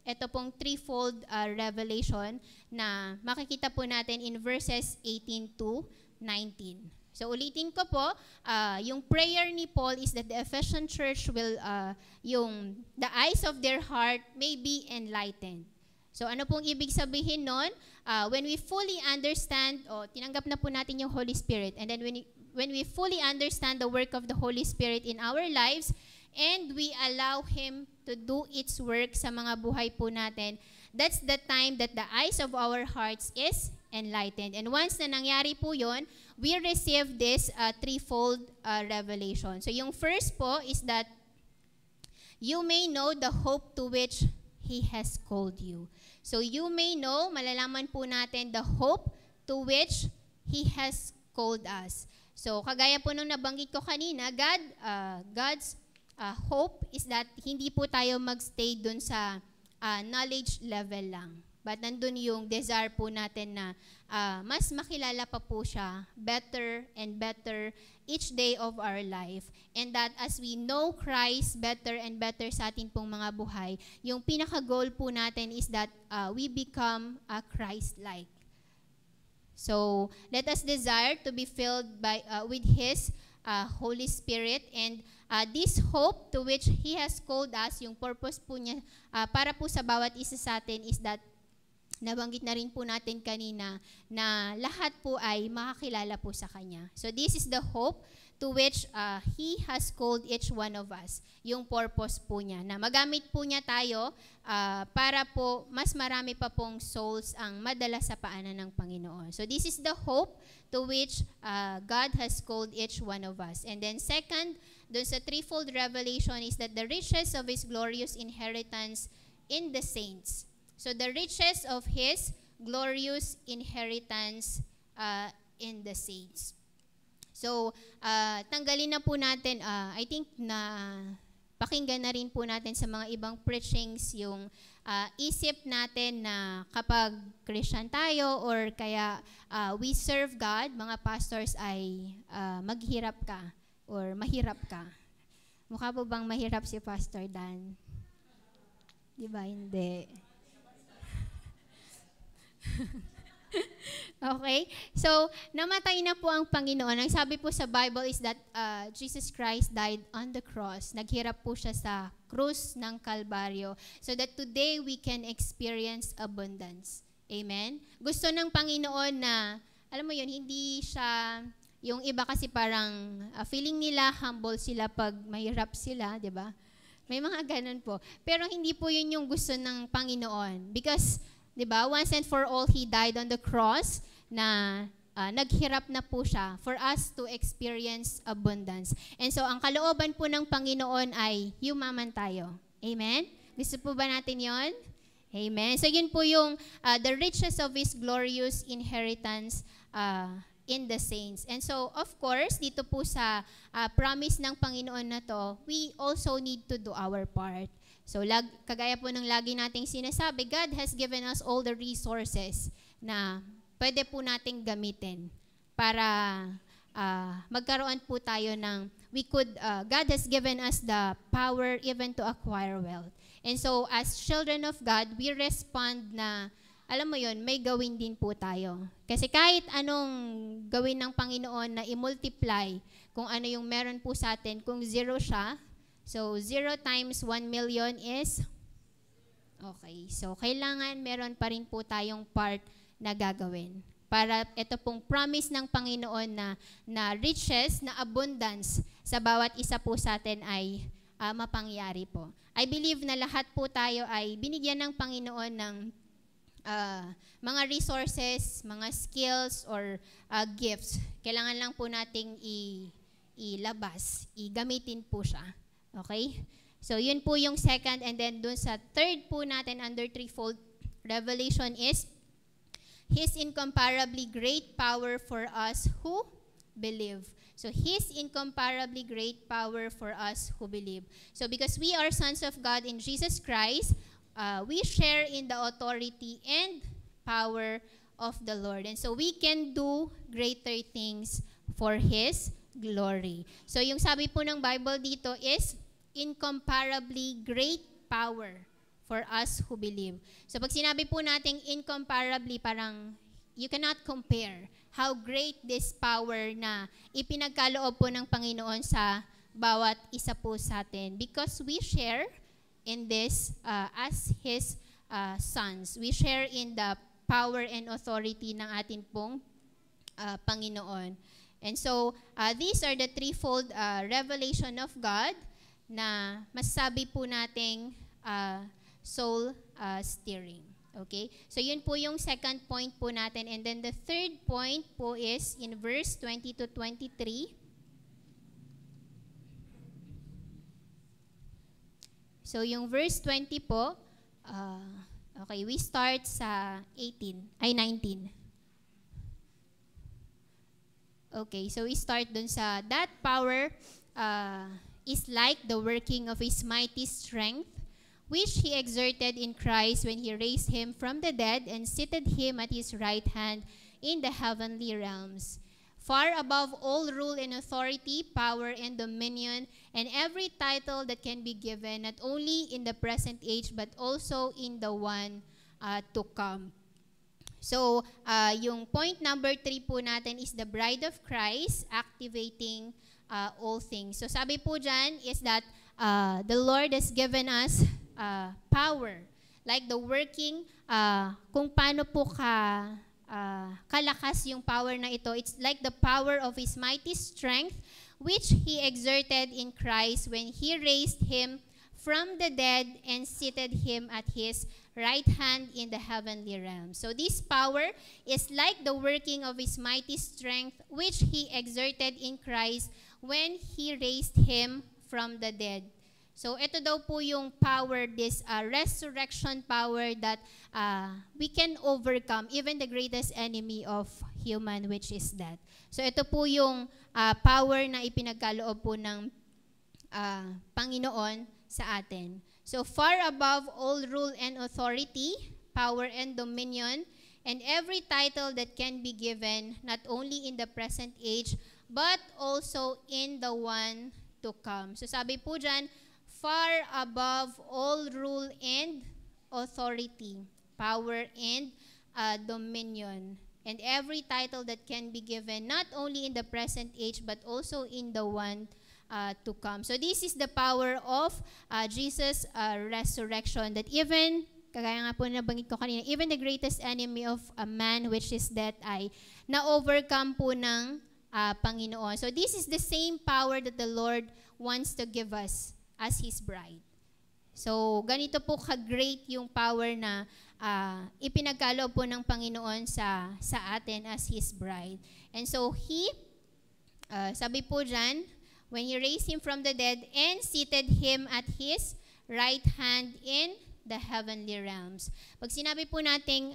ito pong threefold revelation na makikita po natin in verses 18 to 19. So ulitin ko po, yung prayer ni Paul is that the Ephesian church will, the eyes of their heart may be enlightened. So ano pong ibig sabihin nun? When we fully understand, tinanggap na po natin yung Holy Spirit, and then when we fully understand the work of the Holy Spirit in our lives, and we allow Him to do its work sa mga buhay po natin, that's the time that the eyes of our hearts is enlightened. And once na nangyari po yun, we receive this threefold revelation. So yung first po is that you may know the hope to which He has called you. So you may know, malalaman po natin the hope to which He has called us. So kagaya po nung nabanggit ko kanina, God's hope is that hindi po tayo magstay dun sa knowledge level lang. But nandun yung desire po natin na mas makilala pa po siya better and better each day of our life. And that as we know Christ better and better sa atin pong mga buhay, yung pinaka-goal po natin is that we become Christ-like. So let us desire to be filled with His Holy Spirit, and this hope to which He has called us, yung purpose po niya para po sa bawat isa sa atin is that nabanggit na rin po natin kanina na lahat po ay makakilala po sa Kanya. So this is the hope to which He has called each one of us. Yung purpose po niya, na magamit po niya tayo para po mas marami pa pong souls ang madala sa paanan ng Panginoon. So this is the hope to which God has called each one of us. And then second, dun sa threefold revelation is that the riches of His glorious inheritance in the saints. So the riches of His glorious inheritance in the saints. So tanggalin na po natin, I think na pakinggan na rin po natin sa mga ibang preachings yung isip natin na kapag Christian tayo or kaya we serve God, mga pastors ay maghirap ka or mahirap ka. Mukha po bang mahirap si Pastor Dan? Di ba? Hindi. Okay? So, namatay na po ang Panginoon. Ang sabi po sa Bible is that Jesus Christ died on the cross. Naghirap po siya sa krus ng Kalbaryo so that today we can experience abundance. Amen? Gusto ng Panginoon na, alam mo yun, hindi siya, yung iba kasi parang feeling nila humble sila pag mahirap sila, di ba? May mga ganun po. Pero hindi po yun yung gusto ng Panginoon. Because, di ba, once and for all, He died on the cross na naghirap na po siya for us to experience abundance. And so, ang kalooban po ng Panginoon ay yumaman tayo. Amen? Gusto po ba natin yon? Amen. So, yun po yung the riches of His glorious inheritance in the saints. And so, of course, dito po sa promise ng Panginoon na to, we also need to do our part. So, kagaya po ng lagi nating sinasabi, God has given us all the resources na pwede po nating gamitin para magkaroon po tayo ng, God has given us the power even to acquire wealth. And so, as children of God, we respond na, alam mo yon, may gawin din po tayo. Kasi kahit anong gawin ng Panginoon na i-multiply, kung ano yung meron po sa atin, kung zero siya, so 0 times 1 million is, okay, so kailangan meron pa rin po tayong part na gagawin. Para ito pong promise ng Panginoon na riches, na abundance sa bawat isa po sa atin ay mapangyari po. I believe na lahat po tayo ay binigyan ng Panginoon ng mga resources, mga skills, or gifts. Kailangan lang po nating ilabas, igamitin po siya. Okay? So, yun po yung second. And then, dun sa third po natin under threefold revelation is His incomparably great power for us who believe. So, His incomparably great power for us who believe. So, because we are sons of God in Jesus Christ, we share in the authority and power of the Lord. And so we can do greater things for His glory. So yung sabi po ng Bible dito is incomparably great power for us who believe. So pag sinabi po nating incomparably, parang you cannot compare how great this power na ipinagkaloob po ng Panginoon sa bawat isa po sa atin. Because we share in this as His sons. We share in the power and authority ng atin pong Panginoon. And so, these are the threefold revelation of God na masasabi po nating soul steering. Okay? So, yun po yung second point po natin. And then the third point po is in verse 20 to 23. So, yung verse 20 po, okay, we start sa 19. Okay, so we start dun sa, that power is like the working of His mighty strength, which He exerted in Christ when He raised Him from the dead and seated Him at His right hand in the heavenly realms, far above all rule and authority, power and dominion, and every title that can be given, not only in the present age, but also in the one to come. So, yung point number 3 po natin is the bride of Christ activating all things. So, sabi po dyan is that the Lord has given us power. Like the working, kung paano po kalakas yung power na ito. It's like the power of His mighty strength, which He exerted in Christ when He raised Him from the dead and seated Him at His right hand in the heavenly realm. So this power is like the working of His mighty strength, which He exerted in Christ when He raised Him from the dead. So ito daw po yung power, this resurrection power that we can overcome even the greatest enemy of human, which is death. So ito po yung power na ipinagkaloob po ng Panginoon sa atin. So far above all rule and authority, power and dominion, and every title that can be given, not only in the present age, but also in the one to come. So sabi po dyan, far above all rule and authority, power and dominion, and every title that can be given, not only in the present age, but also in the one to come. So this is the power of Jesus' resurrection, that even, kagaya nga po nabanggit ko kanina, even the greatest enemy of a man, which is death, ay na-overcome po ng Panginoon. So this is the same power that the Lord wants to give us as His bride. So, ganito po ka-great yung power na ipinagkaloob po ng Panginoon sa atin as His bride. And so, He, sabi po dyan, when He raised Him from the dead and seated Him at His right hand in the heavenly realms. Pag sinabi po nating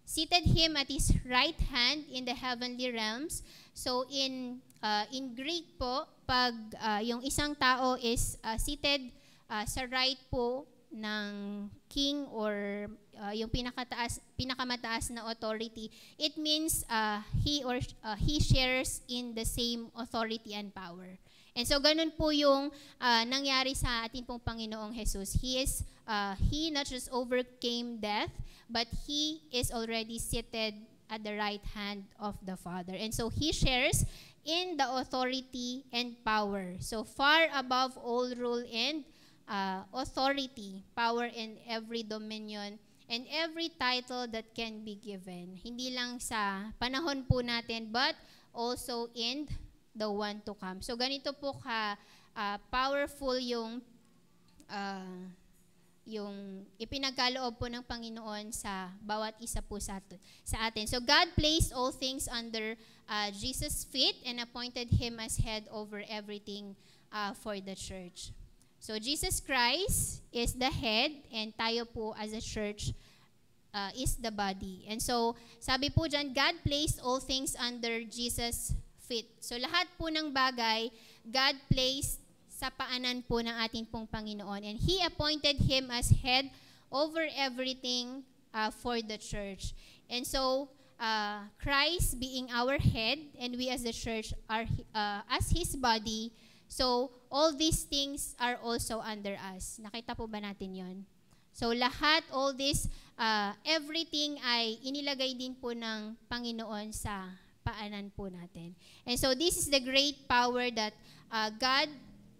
seated Him at His right hand in the heavenly realms, so in Greek po, pag yung isang tao is seated sa right po ng king or yung pinakamataas na authority, it means he shares in the same authority and power. And so ganun po yung nangyari sa atin pong Panginoong Jesus. He not just overcame death, but He is already seated at the right hand of the Father. And so He shares in the authority and power. So far above all rule and authority, power and every dominion, and every title that can be given. Hindi lang sa panahon po natin, but also in the one to come. So ganito po powerful yung ipinagkaloob po ng Panginoon sa bawat isa po sa atin. So God placed all things under Jesus' feet and appointed Him as head over everything for the church. So Jesus Christ is the head, and tayo po as a church is the body. And so sabi po dyan, God placed all things under Jesus' feet. So lahat po ng bagay, God placed sa paanan po ng ating pong Panginoon. And He appointed Him as head over everything for the church. And so, Christ being our head, and we as the church are as His body, So, all these things are also under us. Nakita po ba natin yon? So, lahat, all this, everything ay inilagay din po ng Panginoon sa paanan po natin. And so, this is the great power that God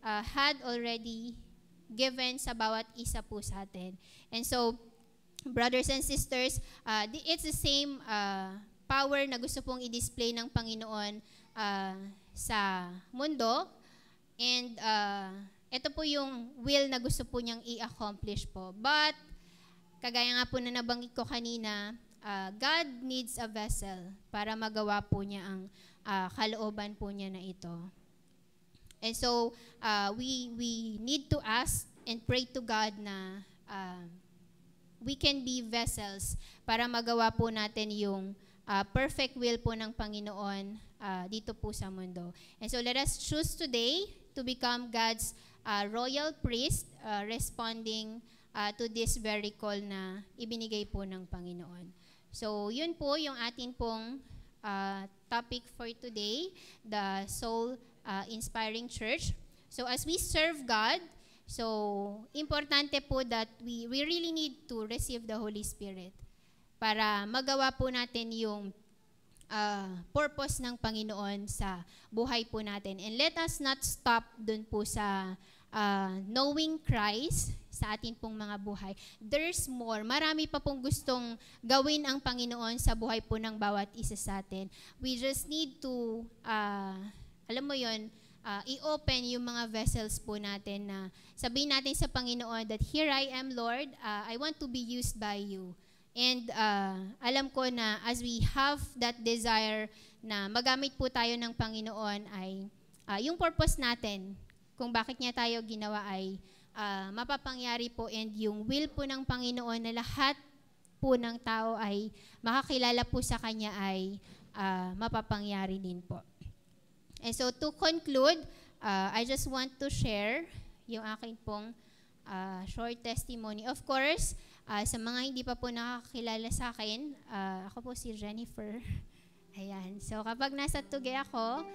had already given sa bawat isa po sa atin. And so, brothers and sisters, it's the same power na gusto pong i-display ng Panginoon sa mundo. And ito po yung will na gusto po niyang i-accomplish po. But, kagaya nga po na nabanggit ko kanina, God needs a vessel para magawa po niya ang kalooban po niya na ito. And so, we need to ask and pray to God na we can be vessels para magawa po natin yung perfect will po ng Panginoon dito po sa mundo. And so let us choose today to become God's royal priest, responding to this very call na ibinigay po ng Panginoon. So yun po yung atin pong topic for today, the Soul Inspiring Church. So as we serve God, so importante po that we really need to receive the Holy Spirit para magawa po natin yung purpose ng Panginoon sa buhay po natin. And let us not stop dun po sa knowing Christ sa atin pong mga buhay. There's more. Marami pa pong gustong gawin ang Panginoon sa buhay po ng bawat isa sa atin. We just need to, alam mo yon, i-open yung mga vessels po natin na sabihin natin sa Panginoon that, here I am, Lord, I want to be used by you. And alam ko na as we have that desire na magamit po tayo ng Panginoon ay yung purpose natin, kung bakit niya tayo ginawa ay mapapangyari po, and yung will po ng Panginoon na lahat po ng tao ay makakilala po sa Kanya ay mapapangyari din po. And so to conclude, I just want to share yung aking pong short testimony. Of course, sa mga hindi pa po nakakilala sa akin, ako po si Jennifer. Ayan. So kapag nasa Tugay ako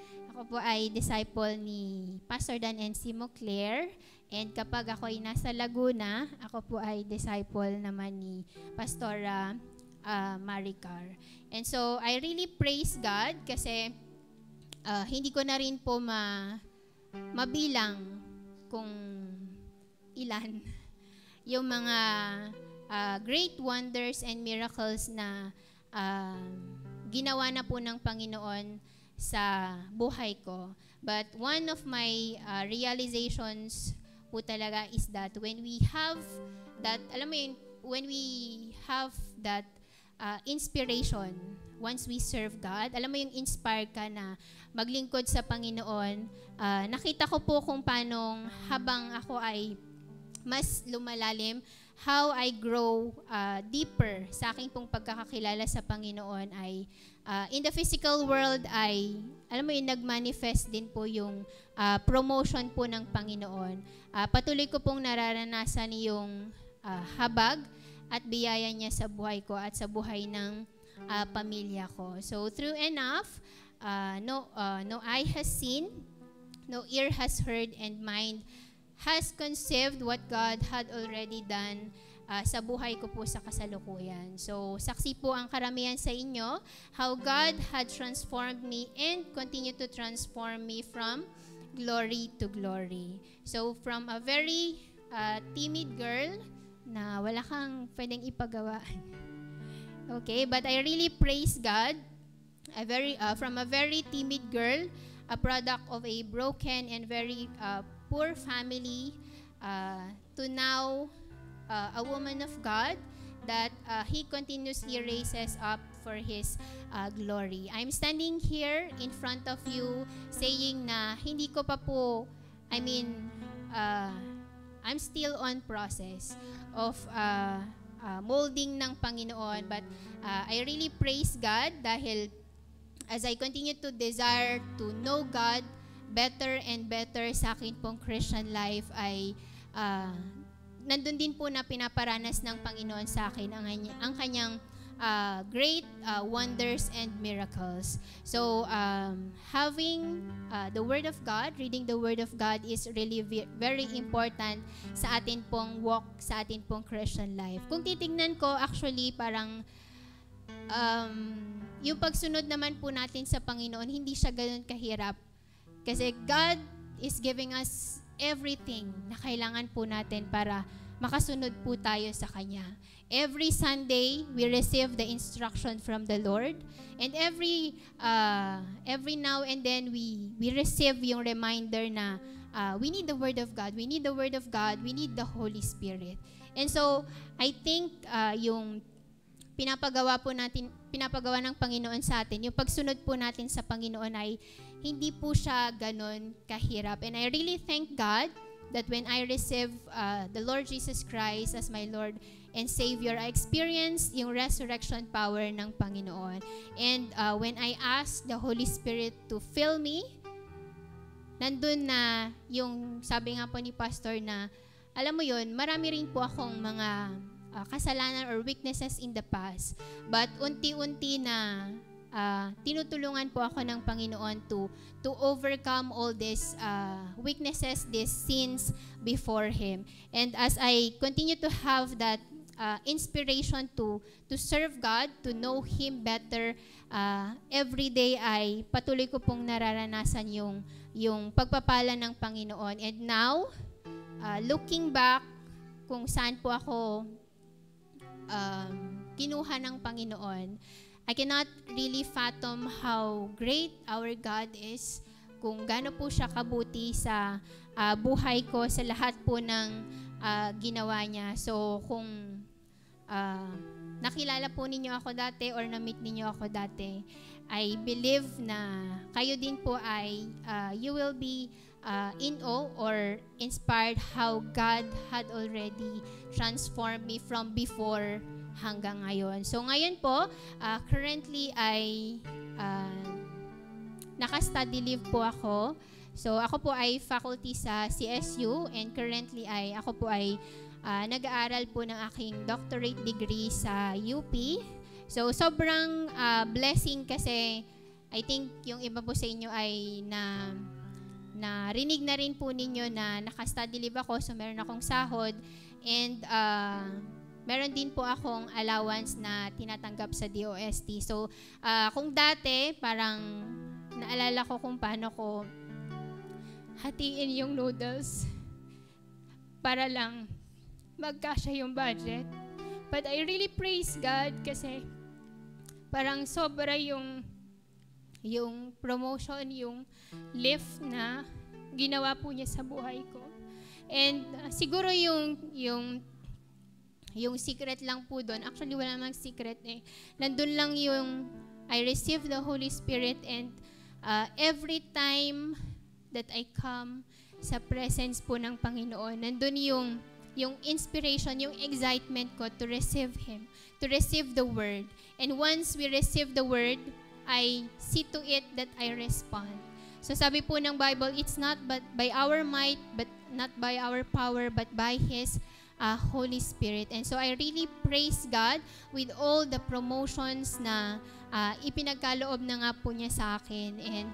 po ay disciple ni Pastor Dan and si Moclair. And kapag ako ay nasa Laguna, ako po ay disciple naman ni Pastora Maricar. And so I really praise God kasi hindi ko na rin po mabilang kung ilan yung mga great wonders and miracles na ginawa na po ng Panginoon sa buhay ko. But one of my realizations po talaga is that when we have that, alam mo yun, when we have that inspiration, once we serve God, alam mo yung inspire ka na maglingkod sa Panginoon, nakita ko po kung paano habang ako ay mas lumalalim, how I grow deeper sa aking pong pagkakakilala sa Panginoon ay in the physical world ay, alam mo yun, nag-manifest din po yung promotion po ng Panginoon. Patuloy ko pong nararanasan yung habag at biyaya niya sa buhay ko at sa buhay ng pamilya ko. So through enough, no eye has seen, no ear has heard, and mind has conceived what God had already done sa buhay ko po sa kasalukuyan. So, saksi po ang karamihan sa inyo how God had transformed me and continue to transform me from glory to glory. So, from a very timid girl na wala kang pwedeng ipagawaan. Okay, but I really praise God. From a very timid girl, a product of a broken and very poor family, to now a woman of God that He continuously raises up for His glory. I'm standing here in front of you saying na hindi ko pa po, I'm still on process of molding ng Panginoon, but I really praise God dahil as I continue to desire to know God better and better sa akin pong Christian life ay nandun din po na pinaparanas ng Panginoon sa akin ang kanyang great wonders and miracles. So having the Word of God, reading the Word of God is really very important sa atin pong walk, sa atin pong Christian life. Kung titignan ko, actually parang yung pagsunod naman po natin sa Panginoon, hindi siya ganoon kahirap. Kasi God is giving us everything na kailangan po natin para makasunod po tayo sa Kanya. Every Sunday, we receive the instruction from the Lord. And every now and then, we receive yung reminder na we need the Word of God. We need the Word of God. We need the Holy Spirit. And so, I think yung pinapagawa ng Panginoon sa atin, yung pagsunod po natin sa Panginoon ay hindi po siya ganon kahirap. And I really thank God that when I receive the Lord Jesus Christ as my Lord and Savior, I experienced yung resurrection power ng Panginoon. And when I asked the Holy Spirit to fill me, nandun na yung sabi nga po ni Pastor na, alam mo yun, marami rin po akong mga kasalanan or weaknesses in the past. But unti-unti na tinutulungan po ako ng Panginoon to overcome all these weaknesses, these sins before Him. And as I continue to have that inspiration to serve God, to know Him better, every day ay patuloy ko pong nararanasan yung pagpapala ng Panginoon. And now, looking back kung saan po ako kinuha ng Panginoon, I cannot really fathom how great our God is, kung gaano po siya kabuti sa buhay ko, sa lahat po ng ginawa niya. So kung nakilala po ninyo ako dati or na-meet ninyo ako dati, I believe na kayo din po ay you will be in awe or inspired how God had already transformed me from before hanggang ngayon. So ngayon po, currently ay naka-study leave po ako. So ako po ay faculty sa CSU and currently ay ako po ay nag-aaral po ng aking doctorate degree sa UP. So sobrang blessing kasi I think yung iba po sa inyo ay narinig na rin po ninyo na naka-study leave ako, so meron akong sahod and meron din po akong allowance na tinatanggap sa DOST. So kung dati parang naalala ko kung paano ko hatiin yung noodles para lang magkasya yung budget. But I really praise God kasi parang sobra yung promotion, yung lift na ginawa po niya sa buhay ko. And siguro yung secret lang po doon, actually wala namang secret eh. Nandun lang yung I received the Holy Spirit and every time that I come sa presence po ng Panginoon, nandun yung inspiration, yung excitement ko to receive Him, to receive the Word. And once we receive the Word, I see to it that I respond. So sabi po ng Bible, it's not but by our might, but not by our power, but by His Holy Spirit. And so I really praise God with all the promotions na ipinagkaloob na nga po niya sa akin. And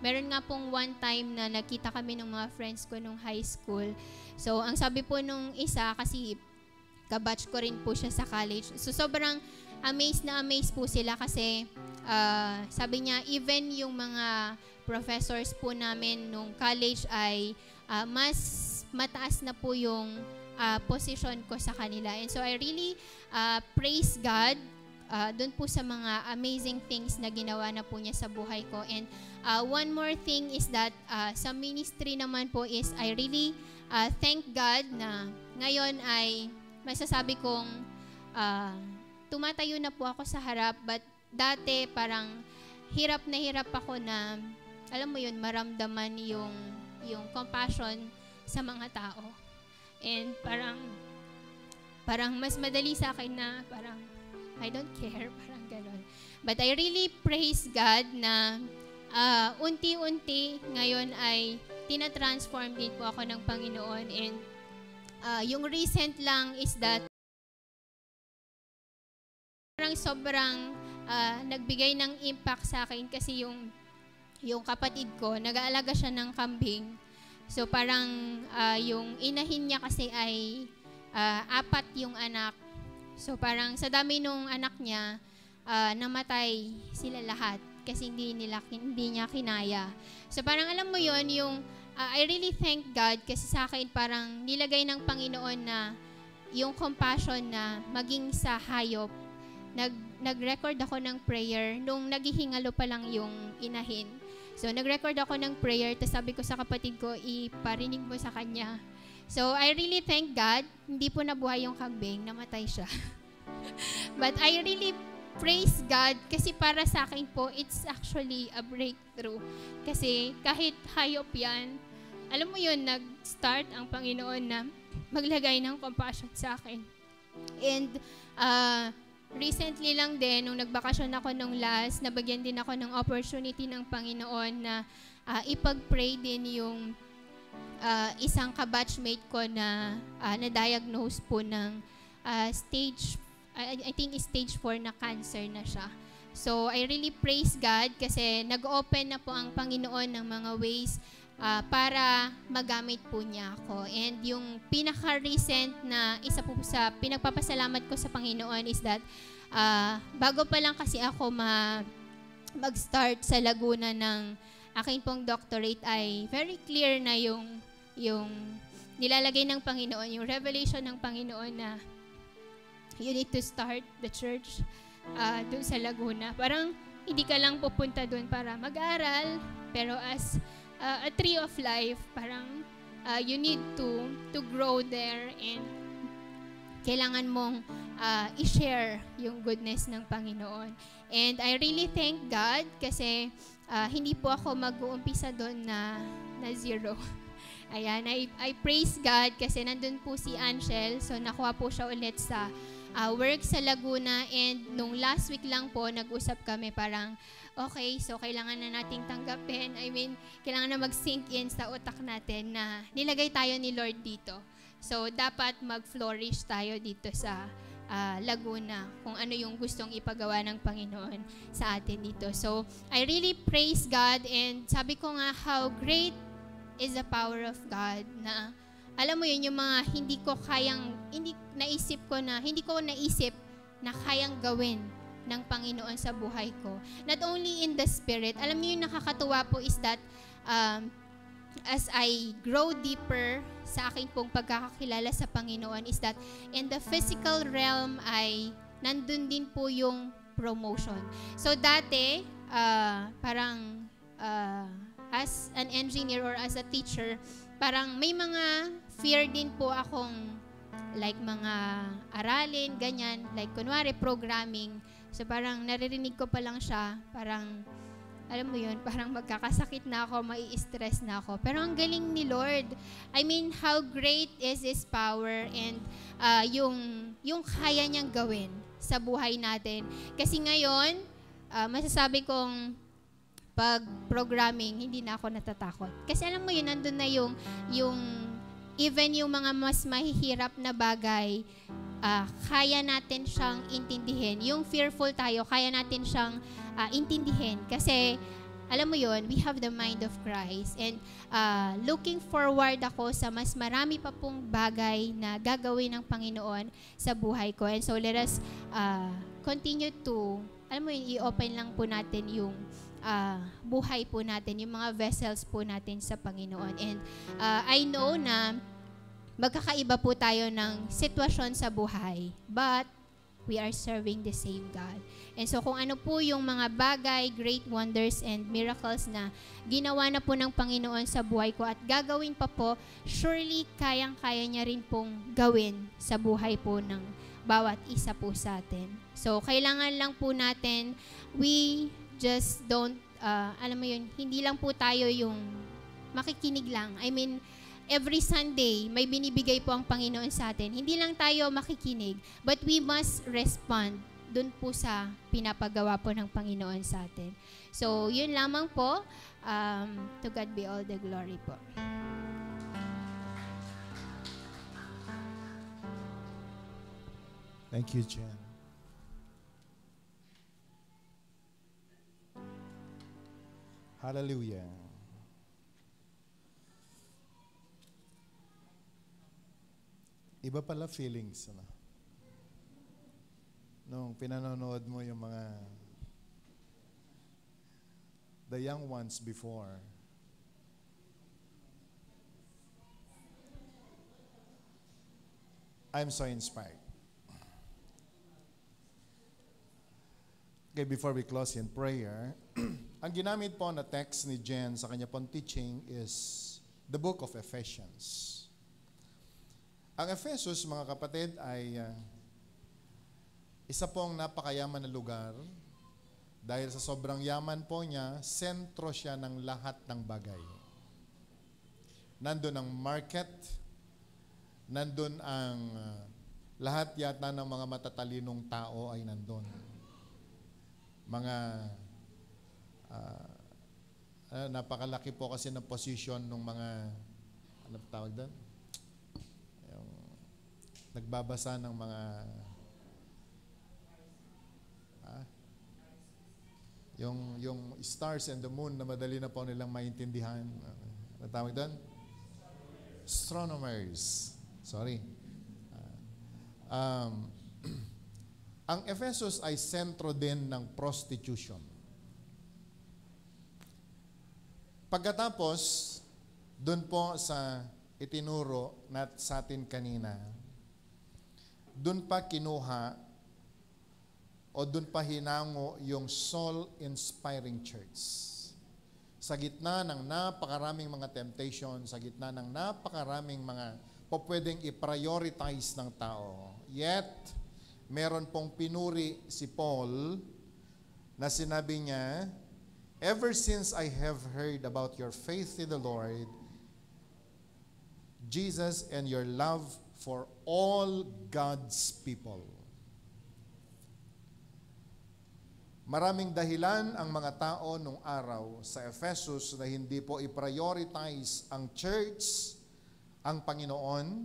meron nga pong one time na nakita kami ng mga friends ko nung high school. So ang sabi po nung isa, kasi kabatch ko rin po siya sa college. So sobrang amazed po sila kasi sabi niya, even yung mga professors po namin nung college ay mas mataas na po yung position ko sa kanila. And so I really praise God dun po sa mga amazing things na ginawa na po niya sa buhay ko. And one more thing is that sa ministry naman po is I really thank God na ngayon ay masasabi kong tumatayo na po ako sa harap, but dati parang hirap ako na, alam mo yun, maramdaman yung compassion sa mga tao. And parang mas madali sa akin na parang I don't care, parang gano'n. But I really praise God na unti-unti ngayon ay tinatransform din po ako ng Panginoon. And yung recent lang is that parang sobrang nagbigay ng impact sa akin kasi yung kapatid ko, nag-aalaga siya ng kambing. So parang yung inahin niya kasi ay 4 yung anak. So parang sa dami nung anak niya, namatay sila lahat kasi hindi niya kinaya. So parang alam mo yon yung I really thank God kasi sa akin parang nilagay ng Panginoon na yung compassion na maging sa hayop. Nag-record ako ng prayer nung naghihingalo pa lang yung inahin. So, nag-record ako ng prayer, tapos sabi ko sa kapatid ko, iparinig mo sa kanya. So, I really thank God, hindi po nabuhay yung kambing, namatay siya. But I really praise God kasi para sa akin po, it's actually a breakthrough. Kasi kahit hayop yan, alam mo yun, nag-start ang Panginoon na maglagay ng compassion sa akin. And, recently lang din, nung nagbakasyon ako nung last, nabagyan din ako ng opportunity ng Panginoon na ipag-pray din yung isang kabatchmate ko na na-diagnose po ng I think stage 4 na cancer na siya. So, I really praise God kasi nag-open na po ang Panginoon ng mga ways para magamit po niya ako. And yung pinaka-recent na isa po sa pinagpapasalamat ko sa Panginoon is that bago pa lang kasi ako mag-start sa Laguna ng aking pong doctorate ay very clear na yung nilalagay ng Panginoon, yung revelation ng Panginoon na you need to start the church dun sa Laguna. Parang hindi ka lang pupunta dun para mag-aral, pero as a tree of life, parang you need to grow there and kailangan mong i-share yung goodness ng Panginoon. And I really thank God kasi hindi po ako mag-uumpisa doon na zero. Ayan, I praise God kasi nandun po si Angel, so nakuha po siya ulit sa work sa Laguna, and nung last week lang po, nag-usap kami parang, okay, so kailangan na nating tanggapin. I mean, kailangan na mag-sink in sa utak natin na nilagay tayo ni Lord dito. So, dapat mag-flourish tayo dito sa Laguna, kung ano yung gustong ipagawa ng Panginoon sa atin dito. So, I really praise God, and sabi ko nga, how great is the power of God na, alam mo yun, yung mga hindi ko naisip na kayang gawin ng Panginoon sa buhay ko. Not only in the spirit, alam niyo yung nakakatuwa po is that as I grow deeper sa aking pong pagkakakilala sa Panginoon is that in the physical realm ay nandun din po yung promotion. So dati, parang as an engineer or as a teacher, parang may mga fear din po akong like mga aralin, ganyan, like kunwari programming. So parang naririnig ko pa lang siya, parang alam mo yun, parang magkakasakit na ako, mai-stress na ako. Pero ang galing ni Lord. I mean, how great is His power and yung kaya niyang gawin sa buhay natin. Kasi ngayon, masasabi kong pag programming, hindi na ako natatakot. Kasi alam mo yun, nandun na yung even yung mga mas mahihirap na bagay, kaya natin siyang intindihin. Yung fearful tayo, kaya natin siyang intindihin. Kasi, alam mo yun, we have the mind of Christ. And looking forward ako sa mas marami pa pong bagay na gagawin ng Panginoon sa buhay ko. And so, let us continue to, alam mo yun, i-open lang po natin yung buhay po natin, yung mga vessels po natin sa Panginoon. And I know na magkakaiba po tayo ng sitwasyon sa buhay, but we are serving the same God. And so kung ano po yung mga bagay, great wonders and miracles na ginawa na po ng Panginoon sa buhay ko at gagawin pa po, surely kayang-kaya niya rin pong gawin sa buhay po ng bawat isa po sa atin. So kailangan lang po natin, we just don't, alam mo yun, hindi lang po tayo yung makikinig lang. I mean, every Sunday, may binibigay po ang Panginoon sa atin. Hindi lang tayo makikinig, but we must respond dun po sa pinapagawa po ng Panginoon sa atin. So, yun lamang po. To God be all the glory po. Thank you, Jen. Hallelujah. Iba pala feelings, ano? Nung pinanonood mo yung mga the young ones before. I'm so inspired. Okay, before we close in prayer, ang ginamit po na text ni Jen sa kanya pong teaching is the book of Ephesians. Ang Ephesus, mga kapatid, ay isa pong napakayaman na lugar. Dahil sa sobrang yaman po niya, sentro siya ng lahat ng bagay. Nandun ang market, nandun ang lahat yata ng mga matatalinong tao ay nandun. Mga napakalaki po kasi ng position ng mga, ano tawag doon? Yung nagbabasa ng mga yung stars and the moon na madali na po nilang maintindihan. Ano tawag doon? Astronomers. Sorry. Ang Ephesus ay sentro din ng prostitution. Pagkatapos, doon po sa itinuro sa atin kanina, doon pa kinuha o doon pa hinango yung soul-inspiring church. Sa gitna ng napakaraming mga temptation, sa gitna ng napakaraming mga pwedeng i-prioritize ng tao. Yet, meron pong pinuri si Paul na sinabi niya, ever since I have heard about your faith in the Lord, Jesus, and your love for all God's people. Maraming dahilan ang mga tao nung araw sa Ephesus na hindi po i-prioritize ang church, ang Panginoon.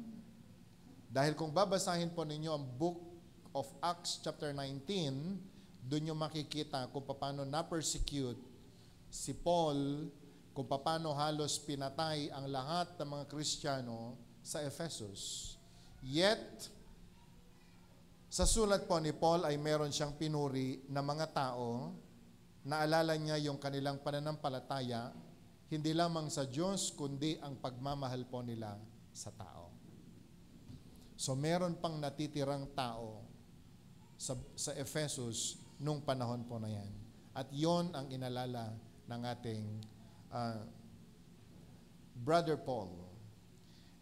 Dahil kung babasahin po ninyo ang book of Acts chapter 19, doon nyo makikita kung paano na-persecute si Paul, kung paano halos pinatay ang lahat ng mga Kristiyano sa Ephesus. Yet, sa sulat po ni Paul ay meron siyang pinuri na mga tao, naalala niya yung kanilang pananampalataya, hindi lamang sa Diyos, kundi ang pagmamahal po nila sa tao. So meron pang natitirang tao sa Ephesus nung panahon po na yan. At yon ang inalala ng ating Brother Paul.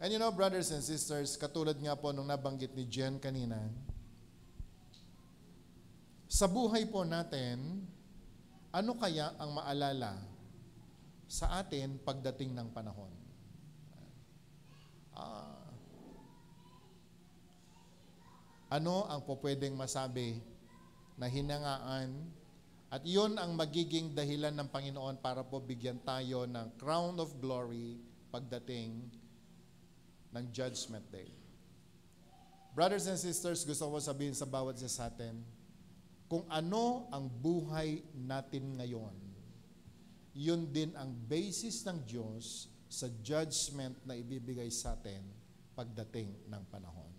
And you know, brothers and sisters, katulad nga po nung nabanggit ni Jen kanina, sa buhay po natin, ano kaya ang maalala sa atin pagdating ng panahon? Ano ang pwedeng masabi na hinangaan at yun ang magiging dahilan ng Panginoon para po bigyan tayo ng crown of glory pagdating ng Judgment Day. Brothers and sisters, gusto ko sabihin sa bawat isa sa atin, kung ano ang buhay natin ngayon, yun din ang basis ng Diyos sa judgment na ibibigay sa atin pagdating ng panahon.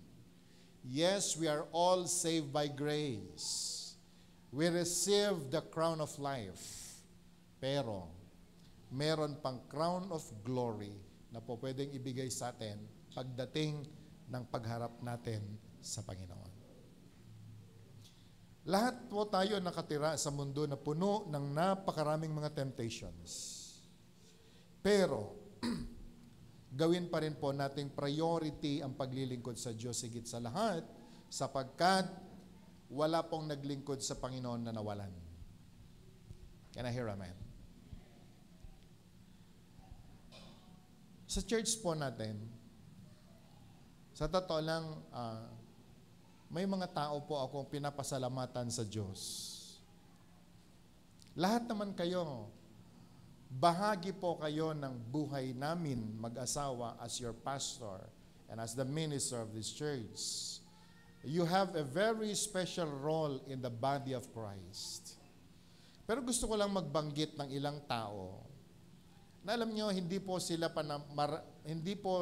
Yes, we are all saved by grace. We receive the crown of life. Pero, meron pang crown of glory na po pwedeng ibigay sa atin pagdating ng pagharap natin sa Panginoon. Lahat po tayo nakatira sa mundo na puno ng napakaraming mga temptations. Pero, gawin pa rin po nating priority ang paglilingkod sa Diyos higit sa lahat, sapagkat wala pong naglingkod sa Panginoon na nawalan. Can I hear amen? Sa church po natin, sa totoo lang, may mga tao po akong pinapasalamatan sa Diyos. Lahat naman kayo, bahagi po kayo ng buhay namin mag-asawa as your pastor and as the minister of this church. You have a very special role in the body of Christ. Pero gusto ko lang magbanggit ng ilang tao na alam nyo, hindi po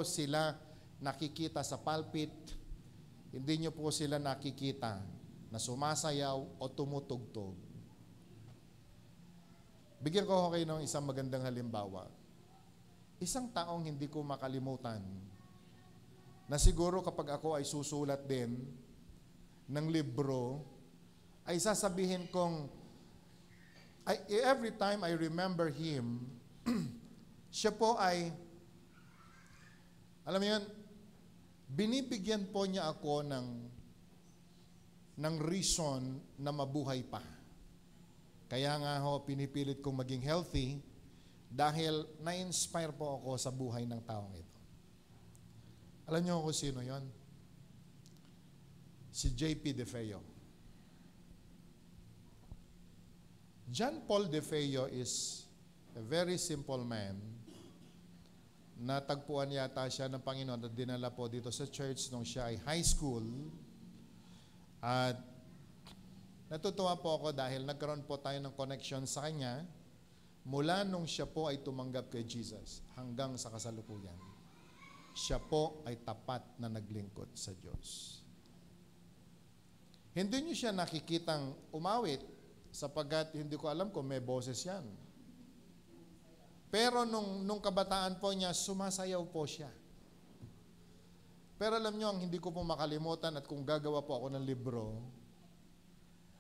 sila nakikita sa pulpit, hindi nyo po sila nakikita na sumasayaw o tumutugtog. Bigyan ko kayo ng isang magandang halimbawa. Isang taong hindi ko makalimutan na siguro kapag ako ay susulat din ng libro, ay sasabihin kong, every time I remember him, siya po ay, alam mo yun, binibigyan po niya ako ng reason na mabuhay pa. Kaya nga pinipilit kong maging healthy dahil na-inspire po ako sa buhay ng taong ito. Alam niyo kung sino yon? Si J.P. De Feo. John Paul De Feo is a very simple man. Natagpuan yata siya ng Panginoon at dinala po dito sa church nung siya ay high school. At natutuwa po ako dahil nagkaroon po tayo ng connection sa kanya mula nung siya po ay tumanggap kay Jesus hanggang sa kasalukuyan. Siya po ay tapat na naglingkod sa Diyos. Hindi niyo siya nakikitang umawit sapagkat hindi ko alam kung may boses yan. Pero nung kabataan po niya, sumasayaw po siya. Pero alam niyo, ang hindi ko po makalimutan at kung gagawa po ako ng libro,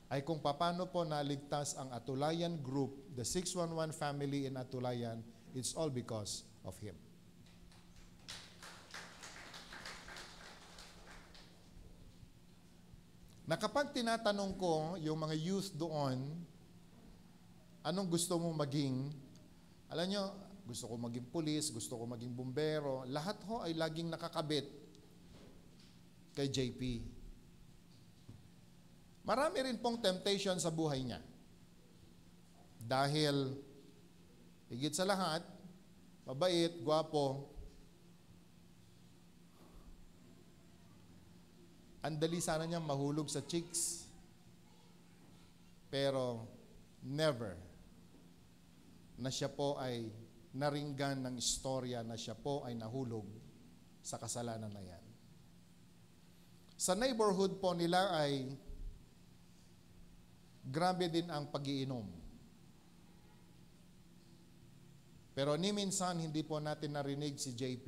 ay kung paano po naligtas ang Atulayan Group, the 611 family in Atulayan, it's all because of him. Na kapag tinatanong ko yung mga youth doon, anong gusto mong maging? Alam nyo, gusto ko maging pulis, gusto ko maging bumbero, lahat ho ay laging nakakabit kay JP. Marami rin pong temptation sa buhay niya. Dahil, higit sa lahat, mabait, gwapo, ang dali sana niya mahulog sa chicks, pero never na siya po ay naringgan ng istorya na siya po ay nahulog sa kasalanan na yan. Sa neighborhood po nila ay grabe din ang pag-iinom. Pero ni minsan hindi po natin narinig si JP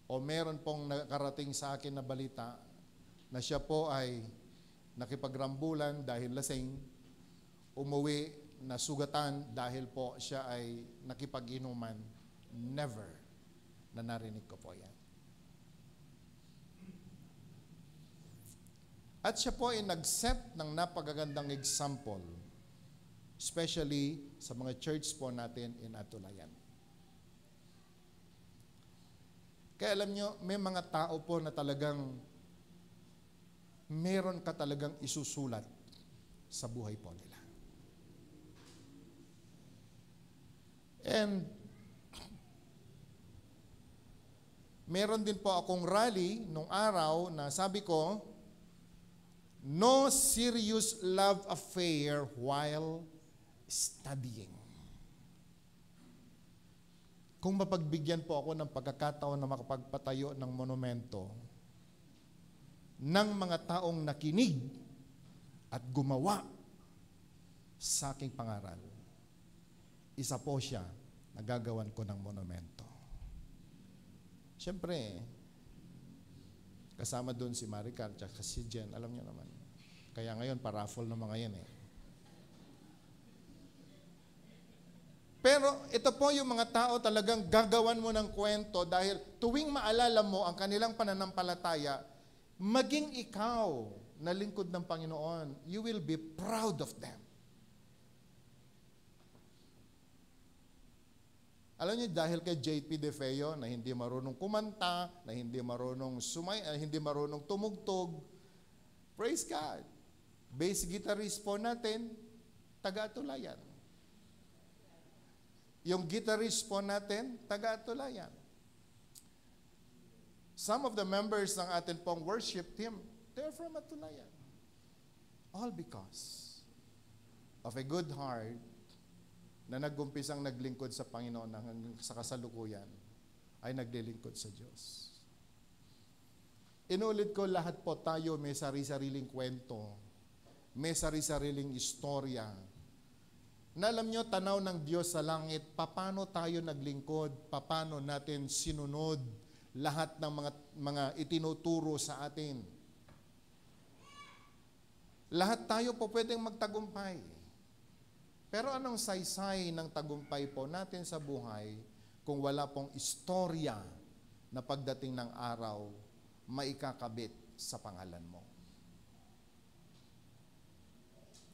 o meron pong nakarating sa akin na balita na siya po ay nakipagrambulan dahil lasing, umuwi na sugatan dahil po siya ay nakipag-inuman. Never na narinig ko po yan. At siya po ay nag-set ng napakagandang example, especially sa mga church po natin in Atulayan. Kaya alam nyo, may mga tao po na talagang meron ka talagang isusulat sa buhay po nila. And meron din po akong rally nung araw na sabi ko, no serious love affair while studying. Kung mapagbigyan po ako ng pagkakataon na makapagpatayo ng monumento ng mga taong nakinig at gumawa sa aking pangaral, isa po siya na gagawan ko ng monumento. Siyempre, kasama doon si Maricar at si Jen, alam niyo naman. Kaya ngayon, paraffle na mga yan eh. Pero ito po yung mga tao talagang gagawan mo ng kwento dahil tuwing maalala mo ang kanilang pananampalataya, maging ikaw na lingkod ng Panginoon, you will be proud of them. Alam niyo, dahil kay J.P. De Feo na hindi marunong kumanta, na hindi marunong hindi marunong tumugtog, praise God. Bass guitarist po natin, taga-Atulayan. Yung guitarist po natin, taga-Atulayan. Some of the members ng atin pong worship team, they're from Atulayan. All because of a good heart na nag-umpisang naglingkod sa Panginoon hanggang sa kasalukuyan ay naglilingkod sa Diyos. Inulit ko, lahat po tayo may sari-sariling kwento, may sari-sariling istorya. Na alam nyo, tanaw ng Diyos sa langit, paano tayo naglingkod, paano natin sinunod lahat ng mga itinuturo sa atin. Lahat tayo po pwedeng magtagumpay. Pero anong saysay ng tagumpay po natin sa buhay kung wala pong istorya na pagdating ng araw, maikakabit sa pangalan mo?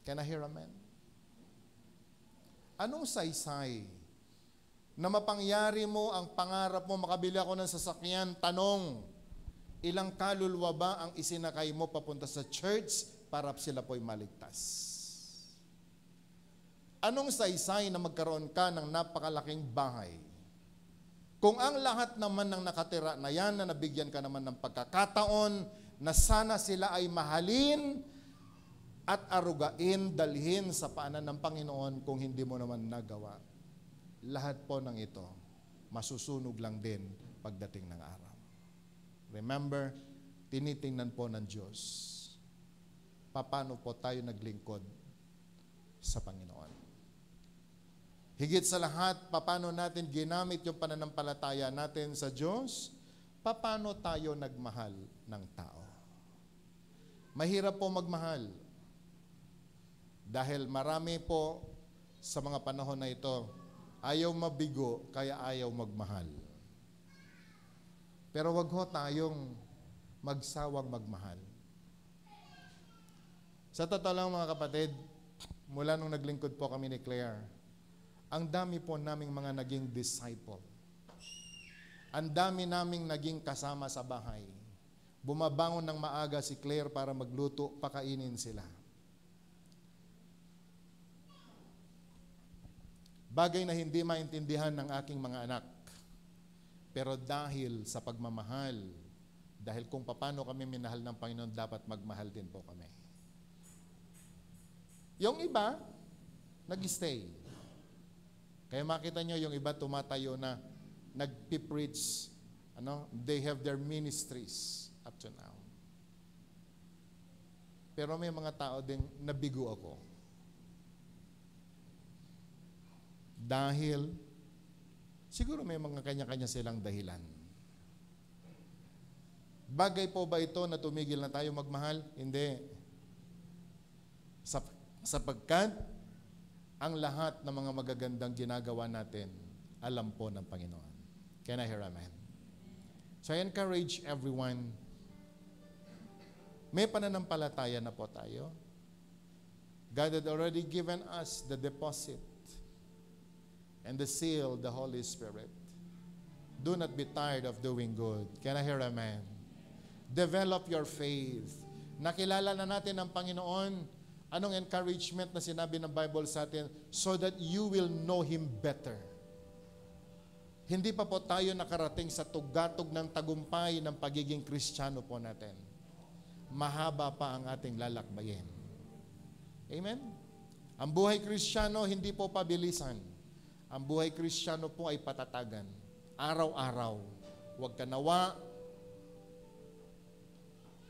Can I hear amen? Anong saysay na mapangyari mo ang pangarap mo, makabili ako ng sasakyan? Tanong, ilang kaluluwa ba ang isinakay mo papunta sa church para sila po'y maligtas? Anong saysay na magkaroon ka ng napakalaking bahay? Kung ang lahat naman ng nakatira na yan, na nabigyan ka naman ng pagkakataon na sana sila ay mahalin at arugain, dalhin sa paanan ng Panginoon kung hindi mo naman nagawa. Lahat po ng ito, masusunog lang din pagdating ng araw. Remember, tinitingnan po ng Diyos, paano po tayo naglingkod sa Panginoon. Higit sa lahat, paano natin ginamit yung pananampalataya natin sa Diyos, paano tayo nagmahal ng tao. Mahirap po magmahal. Dahil marami po sa mga panahon na ito, ayaw mabigo, kaya ayaw magmahal. Pero wag ho tayong magsawang magmahal. Sa totoo lang mga kapatid, mula nung naglingkod po kami ni Claire, ang dami po naming mga naging disciple. Ang dami naming naging kasama sa bahay. Bumabangon ng maaga si Claire para magluto, pakainin sila. Bagay na hindi maintindihan ng aking mga anak. Pero dahil sa pagmamahal, dahil kung paano kami minahal ng Panginoon, dapat magmahal din po kami. Yung iba, nag-stay. Kaya makita nyo yung iba tumatayo na nagpipreach, they have their ministries up to now. Pero may mga tao ding nabigo ako. Dahil, siguro may mga kanya-kanya silang dahilan. Bagay po ba ito na tumigil na tayo magmahal? Hindi. Sapagkat, ang lahat ng mga magagandang ginagawa natin, alam po ng Panginoon. Can I hear amen? So I encourage everyone, may pananampalataya na po tayo. God had already given us the deposit and the seal, the Holy Spirit. Do not be tired of doing good. Can I hear amen? Develop your faith. Nakilala na natin ang Panginoon. Anong encouragement na sinabi ng Bible sa atin? So that you will know Him better. Hindi pa po tayo nakarating sa tugatog ng tagumpay ng pagiging Kristiyano po natin. Mahaba pa ang ating lalakbayin. Amen? Ang buhay Kristiyano hindi po pabilisan. Ang buhay Kristiyano po ay patatagan. Araw-araw. Huwag ka nawa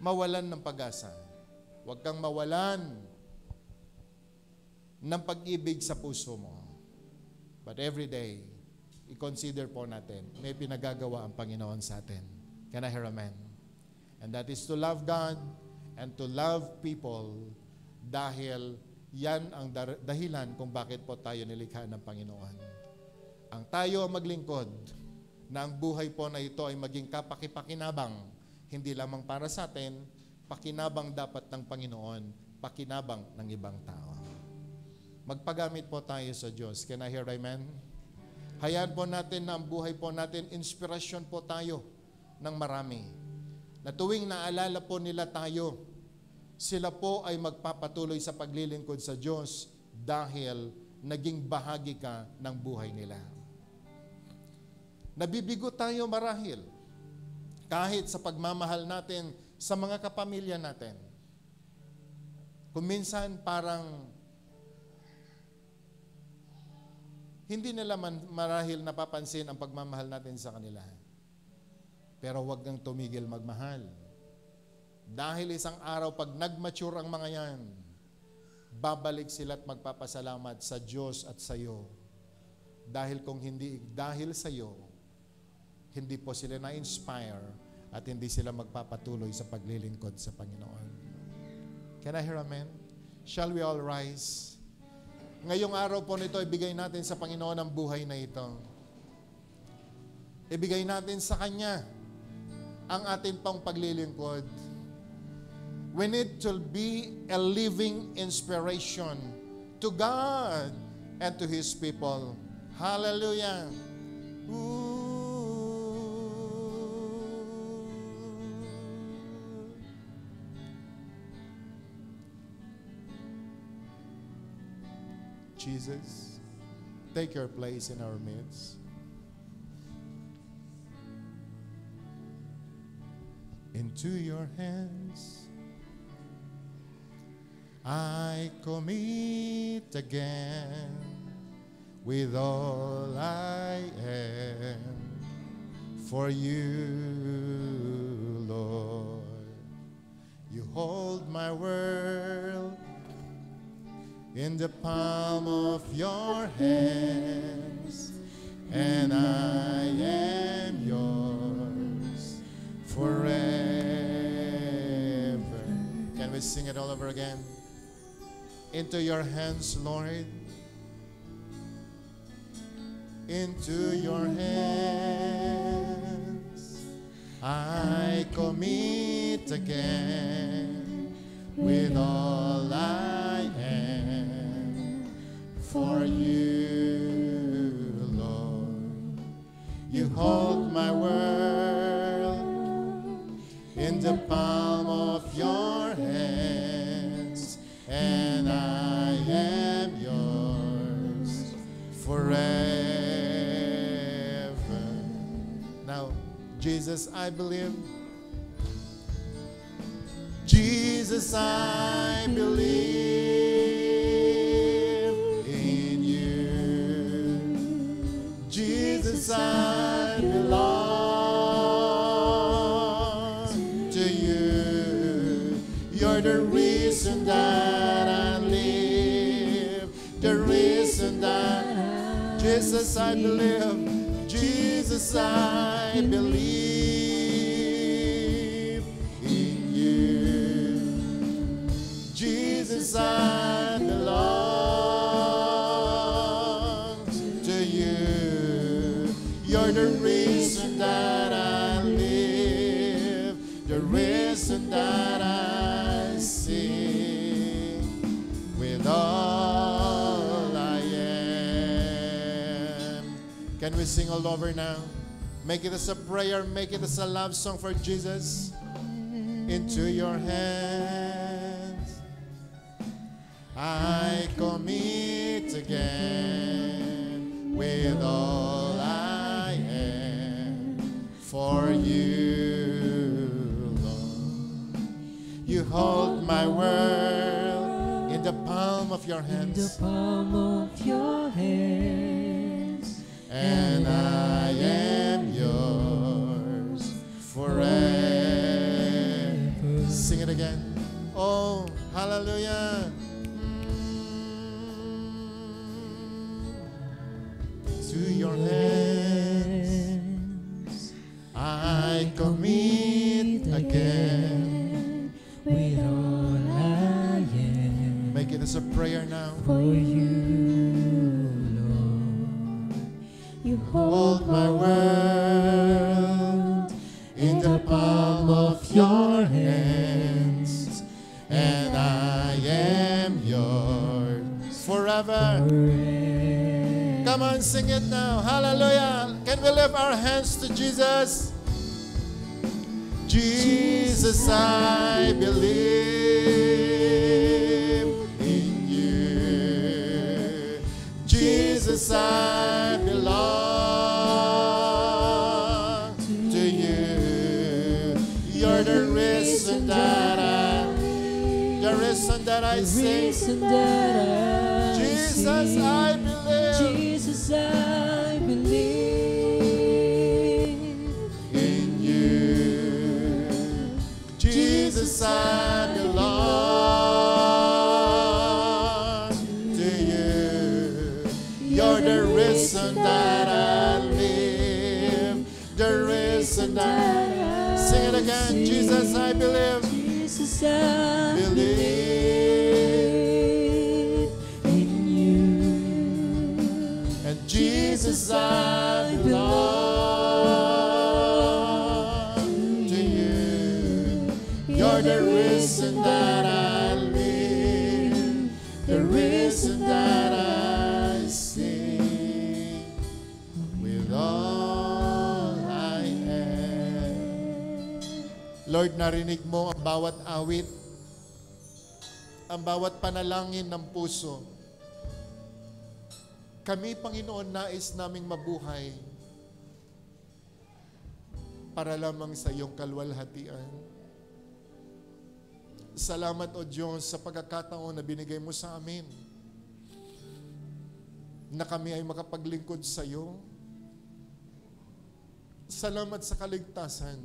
mawalan ng pag-asa. Huwag kang mawalan ng pag-ibig sa puso mo. But every day, i-consider po natin, may pinagagawa ang Panginoon sa atin. Can I hear amen? And that is to love God and to love people dahil yan ang dahilan kung bakit po tayo nilikha ng Panginoon. Ang tayo ang maglingkod na ang buhay po na ito ay maging kapakipakinabang, hindi lamang para sa atin, pakinabang dapat ng Panginoon, pakinabang ng ibang tao. Magpagamit po tayo sa Diyos. Can I hear amen? Hayaan po natin na ang buhay po natin, inspirasyon po tayo ng marami. Na tuwing naalala po nila tayo, sila po ay magpapatuloy sa paglilingkod sa Diyos dahil naging bahagi ka ng buhay nila. Nabibigo tayo marahil kahit sa pagmamahal natin sa mga kapamilya natin. Kung minsan parang hindi nila marahil napapansin ang pagmamahal natin sa kanila. Pero huwag kang tumigil magmahal. Dahil isang araw, pag nag-mature ang mga yan, babalik sila at magpapasalamat sa Diyos at sa iyo. Dahil kung hindi dahil sa iyo, hindi po sila na-inspire at hindi sila magpapatuloy sa paglilingkod sa Panginoon. Can I hear amen? Shall we all rise? Ngayong araw po nito, ibigay natin sa Panginoon ang buhay na ito. Ibigay natin sa Kanya ang ating pang paglilingkod. We need to be a living inspiration to God and to His people. Hallelujah! Jesus, take your place in our midst. Into your hands I commit again with all I am for you, Lord. You hold my world in the palm of your hands, and I am yours forever. Can we sing it all over again? Into your hands, Lord. Into your hands I commit again with all I am for you, Lord. You hold my world in the palm of your hands, and I am yours forever. Now, Jesus, I believe. Jesus, I believe in you. Jesus, I belong to you. You're the reason that I live. The reason that Jesus, I believe. Jesus, I believe in you. Jesus, I belong to you. You're the reason that I live, the reason that I sing with all I am. Can we sing all over now? Make it as a prayer, make it as a love song for Jesus. Into your hands I commit again with all I am for you, Lord. You hold my world in the palm of your hands. In the palm of your hands. And I am yours forever. Sing it again. Oh, hallelujah. To your hands I commit again with all I am. Make it as a prayer now. For you, Lord. You Hold my world in the palm of your hands, and I am yours forever. Come on, sing it now. Hallelujah. Can we lift our hands to Jesus? Jesus, I believe in you. Jesus, I belong to you. You're the reason that I sing. Jesus, I believe. Jesus, I believe in you. Jesus, I belong to you. You're the reason that I live, the reason that I sing it again. Jesus, I believe. Jesus, I Believe in you. and Jesus, I belong to you. You're the reason that I live, the reason that I sing with all I am. Lord, narinig mo ang bawat awit, ang bawat panalangin ng puso. Kami, Panginoon, nais naming mabuhay para lamang sa iyong kalwalhatian. Salamat, O Diyos, sa pagkakataon na binigay mo sa amin na kami ay makapaglingkod sa iyo. Salamat sa kaligtasan.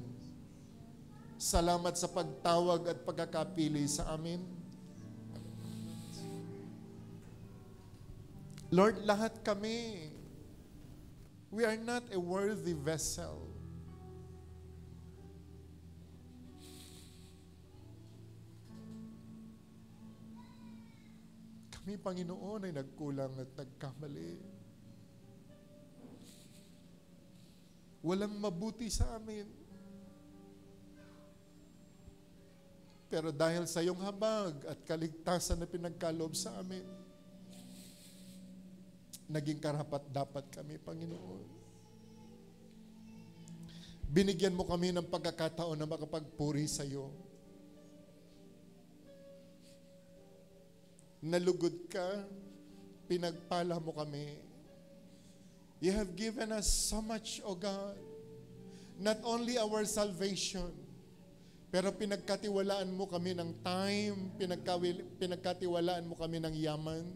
Salamat sa pagtawag at pagkakapili sa amin. Lord, lahat kami, we are not a worthy vessel. Kami, Panginoon, ay nagkulang at nagkamali. Walang mabuti sa amin. Pero dahil sa iyong habag at kaligtasan na pinagkaloob sa amin, naging karapat-dapat kami, Panginoon. Binigyan mo kami ng pagkakataon na makapagpuri sa iyo. Nalugod ka, pinagpala mo kami. You have given us so much, O God. Not only our salvation, pero pinagkatiwalaan mo kami ng time, pinagkatiwalaan mo kami ng yaman.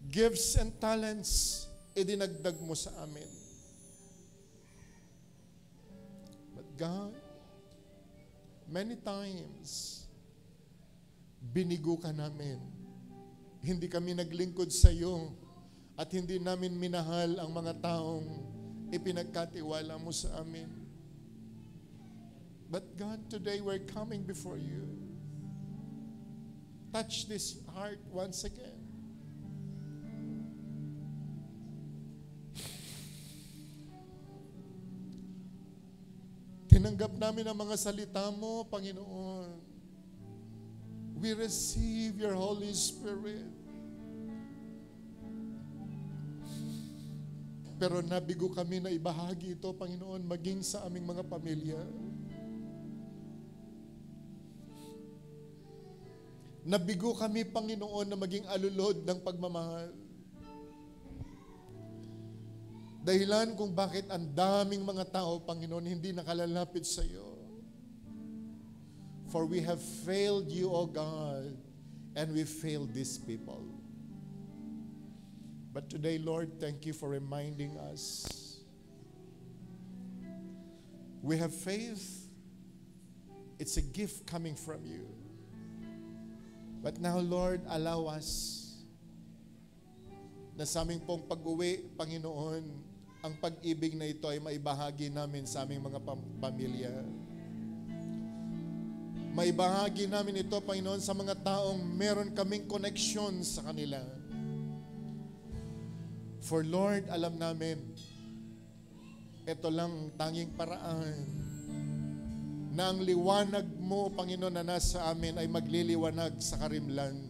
Gifts and talents, idinagdag mo sa amin. But God, many times, binigo ka namin. Hindi kami naglingkod sa iyo at hindi namin minahal ang mga taong ipinagkatiwala mo sa amin. But God, today we're coming before you. Touch this heart once again. Tinanggap namin ang mga salita mo, Panginoon. We receive your Holy Spirit. Pero nabigo kami na ibahagi ito, Panginoon, maging sa aming mga pamilya. Nabigo kami, Panginoon, na maging alulod ng pagmamahal. Dahilan kung bakit ang daming mga tao, Panginoon, hindi nakalalapit sa iyo. For we have failed you, O God, and we failed these people. But today, Lord, thank you for reminding us. We have faith. It's a gift coming from you. But now, Lord, allow us na sa aming pong pag-uwi, Panginoon, ang pag-ibig na ito ay maibahagi namin sa aming mga pamilya. Maibahagi namin ito, Panginoon, sa mga taong meron kaming connection sa kanila. For Lord, alam namin, ito lang ang tanging paraan na ang liwanag mo, Panginoon, na nasa amin ay magliliwanag sa karimlan.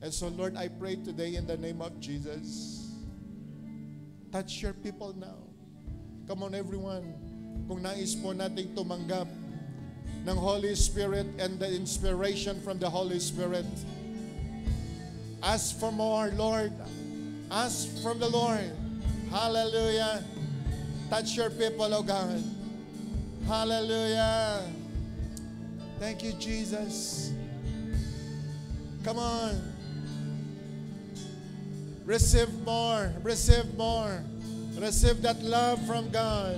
And so, Lord, I pray today in the name of Jesus, touch your people now. Come on, everyone. Kung nais po nating tumanggap ng Holy Spirit and the inspiration from the Holy Spirit, ask for more, Lord. Ask from the Lord. Hallelujah. Touch your people, O God. Hallelujah. Thank you, Jesus. Come on. Receive more. Receive more. Receive that love from God.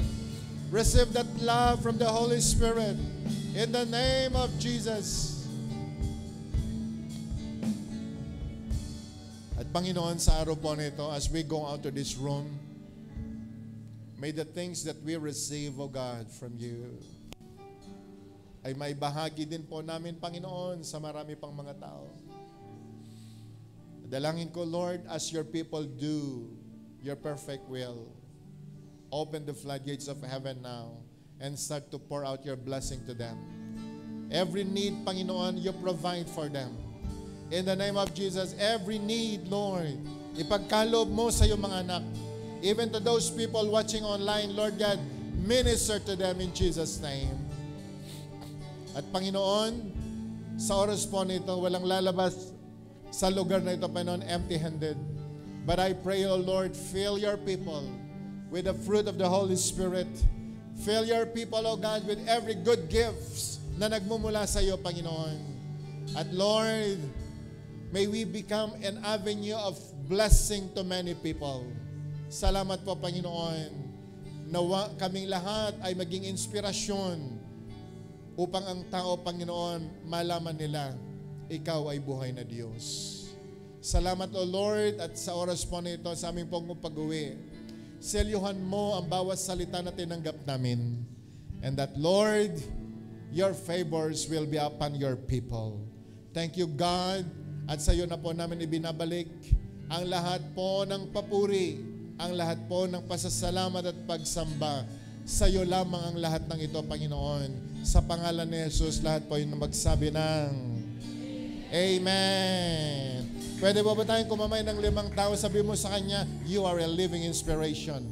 Receive that love from the Holy Spirit. In the name of Jesus. At Panginoon, sa araw po nito, as we go out of this room, may the things that we receive, O God, from you, ay may bahagi din po namin, Panginoon, sa marami pang mga tao. Dalangin ko, Lord, as your people do your perfect will, open the floodgates of heaven now and start to pour out your blessing to them. Every need, Panginoon, you provide for them. In the name of Jesus, every need, Lord, ipagkaloob mo sa iyong mga anak. Even to those people watching online, Lord God, minister to them in Jesus' name. At Panginoon, sa oras po nito, walang lalabas sa lugar na ito, Panginoon, empty-handed. But I pray, O Lord, fill your people with the fruit of the Holy Spirit. Fill your people, O God, with every good gifts na nagmumula sa iyo, Panginoon. At Lord, may we become an avenue of blessing to many people. Salamat po, Panginoon. Nawa kaming lahat ay maging inspirasyon upang ang tao, Panginoon, malaman nila, ikaw ay buhay na Diyos. Salamat, O Lord, at sa oras po nito, sa aming pong pag-uwi, selyuhan mo ang bawat salita na tinanggap namin. And that, Lord, your favors will be upon your people. Thank you, God. At sa iyo na po namin ibinabalik ang lahat po ng papuri, ang lahat po ng pasasalamat at pagsamba. Sa iyo lamang ang lahat ng ito, Panginoon. Sa pangalan ni Jesus, lahat po yung magsabi ng Amen. Pwede ba tayong kumamay ng 5 tao? Sabi mo sa kanya, you are a living inspiration.